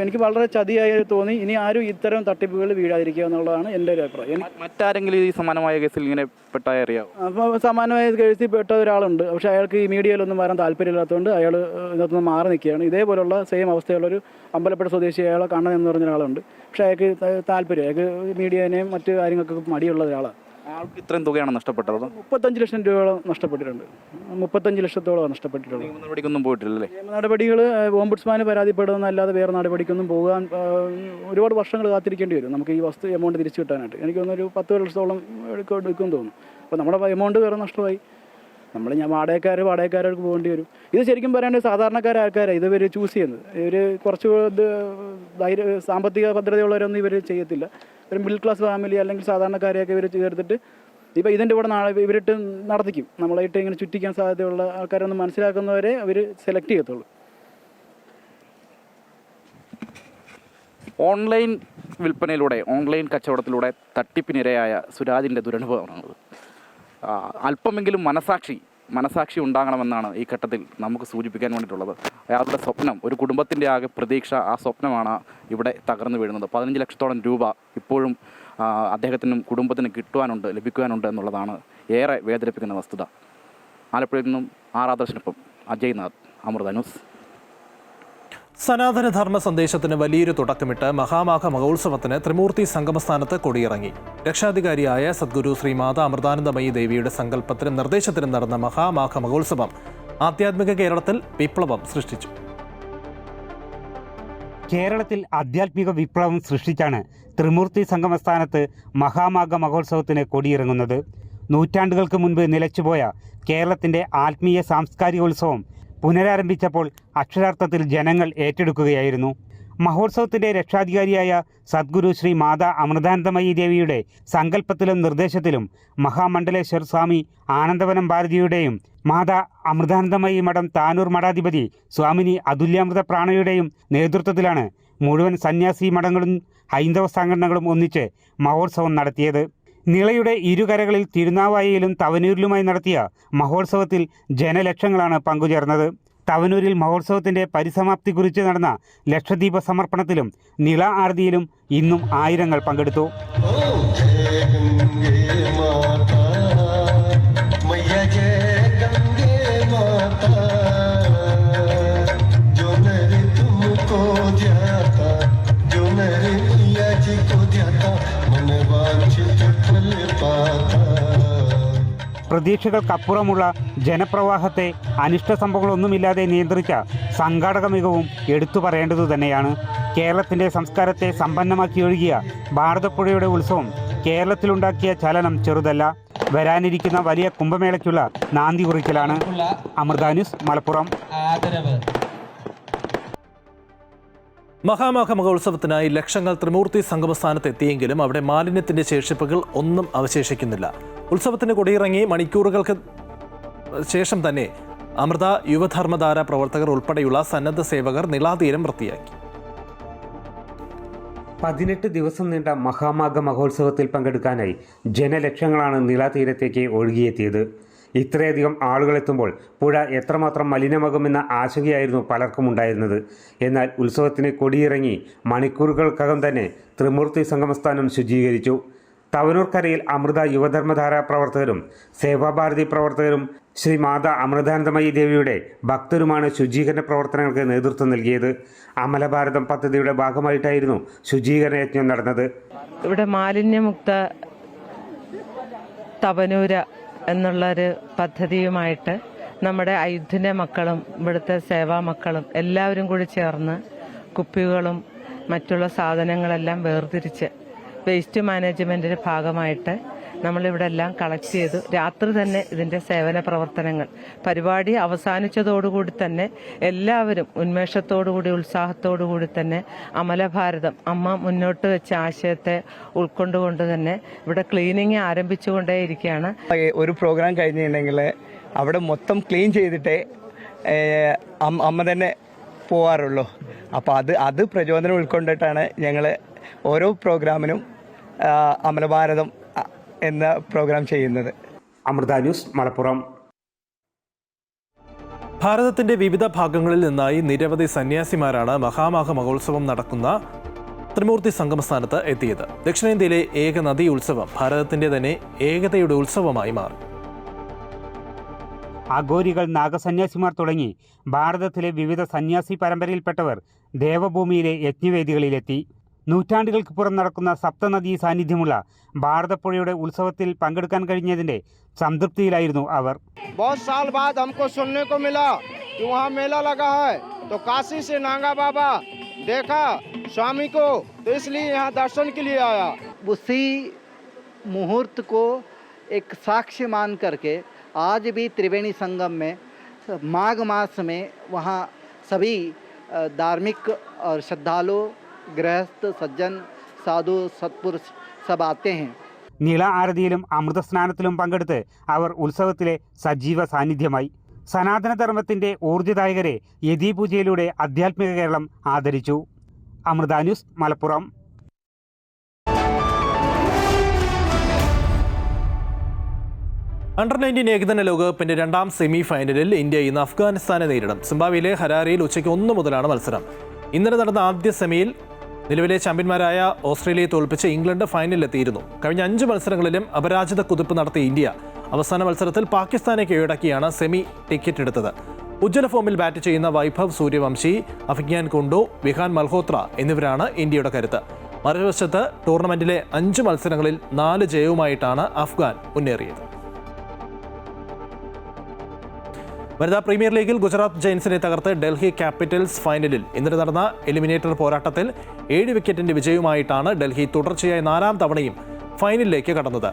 എനിക്ക് വളരെ ചതിയായി തോന്നി. ഇനി ആരും ഇത്തരം തട്ടിപ്പുകൾ വീഴാതിരിക്കുക എന്നുള്ളതാണ് എൻ്റെ ഒരു അഭിപ്രായം. മറ്റാരെങ്കിലും ഈ സമാനമായ കേസിൽ ഇങ്ങനെ പെട്ടായ അറിയാം? അപ്പോൾ സമാനമായ കേസിൽ പെട്ട ഒരാളുണ്ട്. പക്ഷേ അയാൾക്ക് ഈ മീഡിയയിലൊന്നും വരാൻ താല്പര്യമില്ലാത്തതുകൊണ്ട് അയാൾ ഇതിനകത്തുനിന്ന് മാറി നിൽക്കുകയാണ്. ഇതേപോലുള്ള സെയിം അവസ്ഥയുള്ളൊരു അമ്പലപ്പുഴ സ്വദേശി അയാളെ കണ്ണൻ എന്ന് പറഞ്ഞ ഒരാളുണ്ട്. പക്ഷേ അയാൾക്ക് താല്പര്യം, അയാൾക്ക് മീഡിയേനെയും മറ്റു കാര്യങ്ങൾക്കൊക്കെ മടിയുള്ള ഒരാളാണ്. ആൾക്ക് ഇത്രയും തുകയാണ് നഷ്ടപ്പെട്ടത്? 35 ലക്ഷം രൂപയോളം നഷ്ടപ്പെട്ടിട്ടുണ്ട്. 35 ലക്ഷത്തോളം നഷ്ടപ്പെട്ടിട്ടുണ്ട്. നിയമ നടപടിക്കൊന്നും പോയിട്ടില്ലല്ലേ? നിയമ നടപടികൾ ഓംബുഡ്സ്മാന് പരാതിപ്പെടുന്നതല്ലാതെ വേറെ നടപടിക്കൊന്നും പോകാൻ ഒരുപാട് വർഷങ്ങൾ കാത്തിരിക്കേണ്ടി വരും നമുക്ക് ഈ വസ്തു എമൗണ്ട് തിരിച്ചു കിട്ടാനായിട്ട്. എനിക്ക് തോന്നുന്നു ഒരു 10 ലക്ഷത്തോളം എടുക്കുമെന്ന് തോന്നുന്നു. അപ്പോൾ നമ്മുടെ എമൗണ്ട് വേറെ നഷ്ടമായി. ഞാൻ വാടകക്കാർക്ക് പോകേണ്ടി വരും. ഇത് ശരിക്കും പറയേണ്ടത് സാധാരണക്കാരായ ആൾക്കാരാണ് ഇവർ ചൂസ് ചെയ്യുന്നത്. ഇവർ കുറച്ച് സാമ്പത്തിക ഭദ്രതയുള്ളവരൊന്നും ഇവർ ചെയ്യത്തില്ല. ഒരു മിഡിൽ ക്ലാസ് ഫാമിലി അല്ലെങ്കിൽ സാധാരണക്കാരെയൊക്കെ ഇവർ ചേർത്തിട്ട് ഇപ്പോൾ ഇതിൻ്റെ കൂടെ ഇവരിട്ട് നടത്തിക്കും. നമ്മളായിട്ട് ഇങ്ങനെ ചുറ്റിക്കാൻ സാധ്യതയുള്ള ആൾക്കാരൊന്നും മനസ്സിലാക്കുന്നവരെ അവർ സെലക്ട് ചെയ്യത്തുള്ളൂ. ഓൺലൈൻ വിൽപ്പനയിലൂടെ, ഓൺലൈൻ കച്ചവടത്തിലൂടെ തട്ടിപ്പിനിരയായ സുരാജിൻ്റെ ദുരനുഭവമാണത്. അല്പമെങ്കിലും മനസാക്ഷി ഉണ്ടാകണമെന്നാണ് ഈ ഘട്ടത്തിൽ നമുക്ക് സൂചിപ്പിക്കാൻ വേണ്ടിയിട്ടുള്ളത്. അയാളുടെ സ്വപ്നം, ഒരു കുടുംബത്തിൻ്റെ ആകെ പ്രതീക്ഷ, ആ സ്വപ്നമാണ് ഇവിടെ തകർന്നു വീഴുന്നത്. 15 ലക്ഷത്തോളം രൂപ ഇപ്പോഴും അദ്ദേഹത്തിനും കുടുംബത്തിനും ലഭിക്കുവാനുണ്ട് എന്നുള്ളതാണ് ഏറെ വേദനിപ്പിക്കുന്ന വസ്തുത. ആലപ്പുഴയിൽ നിന്നും ആദർശിനൊപ്പം അജയ് നാഥ്, അമൃത ന്യൂസ്. സനാതനധർമ്മ സന്ദേശത്തിന് വലിയൊരു തുടക്കമിട്ട് മഹാമാഘ മഹോത്സവത്തിന് ത്രിമൂർത്തി സംഗമസ്ഥാനത്ത് കൊടിയിറങ്ങി. രക്ഷാധികാരിയായ സദ്ഗുരു ശ്രീമാത അമൃതാനന്ദമയി ദേവിയുടെ സങ്കല്പത്തിനും നിർദ്ദേശത്തിനും നടന്ന മഹാമാഘ മഹോത്സവം ആധ്യാത്മിക കേരളത്തിൽ വിപ്ലവം സൃഷ്ടിച്ചു. കേരളത്തിൽ ആധ്യാത്മിക വിപ്ലവം സൃഷ്ടിച്ചാണ് ത്രിമൂർത്തി സംഗമസ്ഥാനത്ത് മഹാമാഘ മഹോത്സവത്തിന് കൊടിയിറങ്ങുന്നത്. നൂറ്റാണ്ടുകൾക്ക് മുൻപ് നിലച്ചുപോയ കേരളത്തിൻ്റെ ആത്മീയ സാംസ്കാരികോത്സവം പുനരാരംഭിച്ചപ്പോൾ അക്ഷരാർത്ഥത്തിൽ ജനങ്ങൾ ഏറ്റെടുക്കുകയായിരുന്നു. മഹോത്സവത്തിൻ്റെ രക്ഷാധികാരിയായ സദ്ഗുരു ശ്രീ മാതാ അമൃതാനന്ദമയി ദേവിയുടെ സങ്കല്പത്തിലും നിർദ്ദേശത്തിലും മഹാമണ്ഡലേശ്വർ സ്വാമി ആനന്ദവനം ഭാരതിയുടെയും മാതാ അമൃതാനന്ദമയി മഠം താനൂർ മഠാധിപതി സ്വാമിനി അതുല്യാമൃത പ്രാണയുടെയും നേതൃത്വത്തിലാണ് മുഴുവൻ സന്യാസി മഠങ്ങളും ഹൈന്ദവ സംഘടനകളും ഒന്നിച്ച് മഹോത്സവം നടത്തിയത്. നിളയുടെ ഇരുകരകളിൽ തിരുനാവായയിലും തവനൂരിലുമായി നടത്തിയ മഹോത്സവത്തിൽ ജനലക്ഷങ്ങളാണ് പങ്കുചേർന്നത്. തവനൂരിൽ മഹോത്സവത്തിൻ്റെ പരിസമാപ്തി കുറിച്ച് നടന്ന ലക്ഷദീപ സമർപ്പണത്തിലും നിള ആരതിയിലും ഇന്നും ആയിരങ്ങൾ പങ്കെടുത്തു. പ്രതീക്ഷകൾക്കപ്പുറമുള്ള ജനപ്രവാഹത്തെ അനിഷ്ട സംഭവങ്ങളൊന്നുമില്ലാതെ നിയന്ത്രിച്ച സംഘാടക മികവും എടുത്തു പറയേണ്ടതു തന്നെയാണ്. കേരളത്തിൻ്റെ സംസ്കാരത്തെ സമ്പന്നമാക്കി ഒഴുകിയ ഭാരതപ്പുഴയുടെ ഉത്സവം കേരളത്തിലുണ്ടാക്കിയ ചലനം ചെറുതല്ല. വരാനിരിക്കുന്ന വലിയ കുംഭമേളയ്ക്കുള്ള നാന്ദി കുറിക്കലാണ്. അമൃത ന്യൂസ്, മലപ്പുറം. മഹാമാഘ മഹോത്സവത്തിനായി ലക്ഷങ്ങൾ ത്രിമൂർത്തി സംഗമസ്ഥാനത്ത് എത്തിയെങ്കിലും അവിടെ മാലിന്യത്തിന്റെ ശേഷിപ്പുകൾ ഒന്നും അവശേഷിക്കുന്നില്ല. ഉത്സവത്തിന് കൊടിയിറങ്ങി മണിക്കൂറുകൾക്ക് ശേഷം തന്നെ അമൃത യുവധർമ്മധാര പ്രവർത്തകർ ഉൾപ്പെടെയുള്ള സന്നദ്ധ സേവകർ നിളാതീരം വൃത്തിയാക്കി. 18 ദിവസം നീണ്ട മഹാമാഘ മഹോത്സവത്തിൽ പങ്കെടുക്കാനായി ജനലക്ഷങ്ങളാണ് നിളാതീരത്തേക്ക് ഒഴുകിയെത്തിയത്. ഇത്രയധികം ആളുകളെത്തുമ്പോൾ പുഴ എത്രമാത്രം മലിനമാകുമെന്ന ആശങ്കയായിരുന്നു പലർക്കും ഉണ്ടായിരുന്നത്. എന്നാൽ ഉത്സവത്തിന് കൊടിയിറങ്ങി മണിക്കൂറുകൾക്കകം തന്നെ ത്രിമൂർത്തി സംഗമസ്ഥാനം ശുചീകരിച്ചു. തവനൂർക്കരയിൽ അമൃത യുവധർമ്മധാര പ്രവർത്തകരും സേവാഭാരതി പ്രവർത്തകരും ശ്രീ മാതാ അമൃതാനന്ദമയി ദേവിയുടെ ഭക്തരുമാണ് ശുചീകരണ പ്രവർത്തനങ്ങൾക്ക് നേതൃത്വം നൽകിയത്. അമലഭാരതം പദ്ധതിയുടെ ഭാഗമായിട്ടായിരുന്നു ശുചീകരണ യജ്ഞം നടന്നത്. ഇവിടെ മാലിന്യമുക്ത തവനൂര എന്നുള്ളൊരു പദ്ധതിയുമായിട്ട് നമ്മുടെ അയുദ്ധിൻ്റെ മക്കളും ഇവിടുത്തെ സേവാ മക്കളും എല്ലാവരും കൂടി ചേർന്ന് കുപ്പികളും മറ്റുള്ള സാധനങ്ങളെല്ലാം വേർതിരിച്ച് വേസ്റ്റ് മാനേജ്മെൻറ്റിൻ്റെ ഭാഗമായിട്ട് നമ്മളിവിടെ എല്ലാം കളക്ട് ചെയ്തു. രാത്രി തന്നെ ഇതിൻ്റെ സേവന പ്രവർത്തനങ്ങൾ പരിപാടി അവസാനിച്ചതോടുകൂടി തന്നെ എല്ലാവരും ഉന്മേഷത്തോടുകൂടി ഉത്സാഹത്തോടുകൂടി തന്നെ അമലഭാരതം അമ്മ മുന്നോട്ട് വെച്ച ആശയത്തെ ഉൾക്കൊണ്ടുകൊണ്ട് തന്നെ ഇവിടെ ക്ലീനിങ് ആരംഭിച്ചുകൊണ്ടേയിരിക്കുകയാണ്. ഒരു പ്രോഗ്രാം കഴിഞ്ഞിട്ടുണ്ടെങ്കിൽ അവിടെ മൊത്തം ക്ലീൻ ചെയ്തിട്ടേ അമ്മ തന്നെ പോവാറുള്ളൂ. അപ്പോൾ അത് പ്രചോദനം ഉൾക്കൊണ്ടിട്ടാണ് ഞങ്ങൾ ഓരോ പ്രോഗ്രാമിനും അമലഭാരതം എന്ന പ്രോഗ്രാം ചെയ്യുന്നത്. അമൃത ന്യൂസ്, മലപ്പുറം. ഭാരതത്തിന്റെ വിവിധ ഭാഗങ്ങളിൽ നിന്നായി നിരവധി സന്യാസിമാരാണ് മഹാമാഘ മഹോത്സവം നടക്കുന്ന ത്രിമൂർത്തി സംഗമസ്ഥാനത്ത് എത്തിയത്. ദക്ഷിണേന്ത്യയിലെ ഏക നദീ ഉത്സവം ഭാരതത്തിന്റെ തന്നെ ഏകതയുടെ ഉത്സവമായി മാറി. അഘോരികൾ, നാഗസന്യാസിമാർ തുടങ്ങി ഭാരതത്തിലെ വിവിധ സന്യാസി പരമ്പരയിൽപ്പെട്ടവർ ദേവഭൂമിയിലെ യജ്ഞവേദികളിലെത്തി. നൂറ്റാണ്ടുകൾക്ക് പുറം നടക്കുന്ന സപ്തനദീ സാന്നിധ്യമുള്ള ഭാരതപ്പുഴയുടെ ഉത്സവത്തിൽ പങ്കെടുക്കാൻ കഴിഞ്ഞതിന്റെ സംതൃപ്തിയിലായിരുന്നു അവർ. बहुत साल बाद हमको सुनने को मिला कि वहाँ मेला लगा है, तो काशी से नांगा बाबा देखा स्वामी को, तो इसलिए यहाँ दर्शन के लिए आया. उसी मुहूर्त को एक साक्ष्य मान करके आज भी त्रिवेणी संगम में माघ मास में वहाँ सभी धार्मिक और श्रद्धालु, गृहस्थ, सज्जन, साधु, सत्पुरुष सब आते हैं. നിള ആരതിയിലും അമൃതസ്നാനത്തിലും പങ്കെടുത്ത് അവർ ഉത്സവത്തിലെ സജീവ സാന്നിധ്യമായി. സനാതനധർമ്മത്തിന്റെ ഊർജ്ജദായകരെ യതീപൂജയിലൂടെ ആധ്യാത്മിക കേരളം ആദരിച്ചു. അമൃത ന്യൂസ്, മലപ്പുറം. അണ്ടർ-19 ഏകദിന ലോകകപ്പിന്റെ രണ്ടാം സെമി ഫൈനലിൽ ഇന്ത്യ ഇന്ന് അഫ്ഗാനിസ്ഥാനെ നേരിടും. സിംബാബ്വേയിലെ ഹരാരയിൽ ഉച്ചയ്ക്ക് 1 മുതലാണ് മത്സരം. ഇന്നലെ നടന്ന ആദ്യ സെമിയിൽ നിലവിലെ ചാമ്പ്യന്മാരായ ഓസ്ട്രേലിയയെ തോൽപ്പിച്ച് ഇംഗ്ലണ്ട് ഫൈനലിലെത്തിയിരുന്നു. കഴിഞ്ഞ 5 മത്സരങ്ങളിലും അപരാജിത കുതിപ്പ് നടത്തിയ ഇന്ത്യ അവസാന മത്സരത്തിൽ പാകിസ്ഥാനെ കീഴടക്കിയാണ് സെമി ടിക്കറ്റ് എടുത്തത്. ഉജ്ജ്വല ഫോമിൽ ബാറ്റ് ചെയ്യുന്ന വൈഭവ് സൂര്യവംശി, അഫ്ഗാൻ കുണ്ടു, വിഹാൻ മൽഹോത്ര എന്നിവരാണ് ഇന്ത്യയുടെ കരുത്ത്. മറുവശത്ത് ടൂർണമെന്റിലെ 5 മത്സരങ്ങളിൽ 4 ജയവുമായിട്ടാണ് അഫ്ഗാൻ മുന്നേറിയത്. വനിതാ പ്രീമിയർ ലീഗിൽ ഗുജറാത്ത് ജയൻസിനെ തകർത്ത് ഡൽഹി ക്യാപിറ്റൽസ് ഫൈനലിൽ ഇന്നലെ നടന്ന എലിമിനേറ്റർ പോരാട്ടത്തിൽ 7 വിക്കറ്റിന്റെ വിജയവുമായിട്ടാണ് ഡൽഹി തുടർച്ചയായ 4ാം തവണയും ഫൈനലിലേക്ക് കടന്നത്.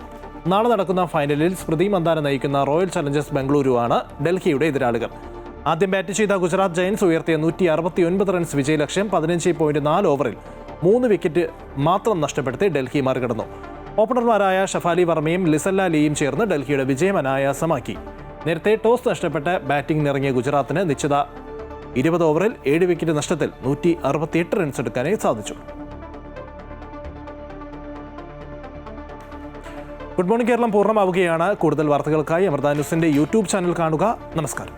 നാളെ നടക്കുന്ന ഫൈനലിൽ സ്മൃതി മന്ദാന നയിക്കുന്ന റോയൽ ചലഞ്ചേഴ്സ് ബംഗളൂരുവാണ് ഡൽഹിയുടെ എതിരാളികൾ. ആദ്യം ബാറ്റ് ചെയ്ത ഗുജറാത്ത് ജയൻസ് ഉയർത്തിയ 169 റൺസ് വിജയലക്ഷ്യം 15.4 ഓവറിൽ 3 വിക്കറ്റ് മാത്രം നഷ്ടപ്പെടുത്തി ഡൽഹി മറികടന്നു. ഓപ്പണർമാരായ ഷഫാലി വർമ്മയും ലിസല്ല ലീയും ചേർന്ന് ഡൽഹിയുടെ വിജയം അനായാസമാക്കി. നേരത്തെ ടോസ് നഷ്ടപ്പെട്ട് ബാറ്റിംഗിനിറങ്ങിയ ഗുജറാത്തിന് നിശ്ചിത 20 ഓവറിൽ 7 വിക്കറ്റ് നഷ്ടത്തിൽ 168 റൺസ് എടുക്കാനേ സാധിച്ചു. ഗുഡ് മോർണിംഗ് കേരളം പൂർണ്ണമാവുകയാണ്. കൂടുതൽ വാർത്തകൾക്കായി അമൃത ന്യൂസിന്റെ യൂട്യൂബ് ചാനൽ കാണുക. നമസ്കാരം.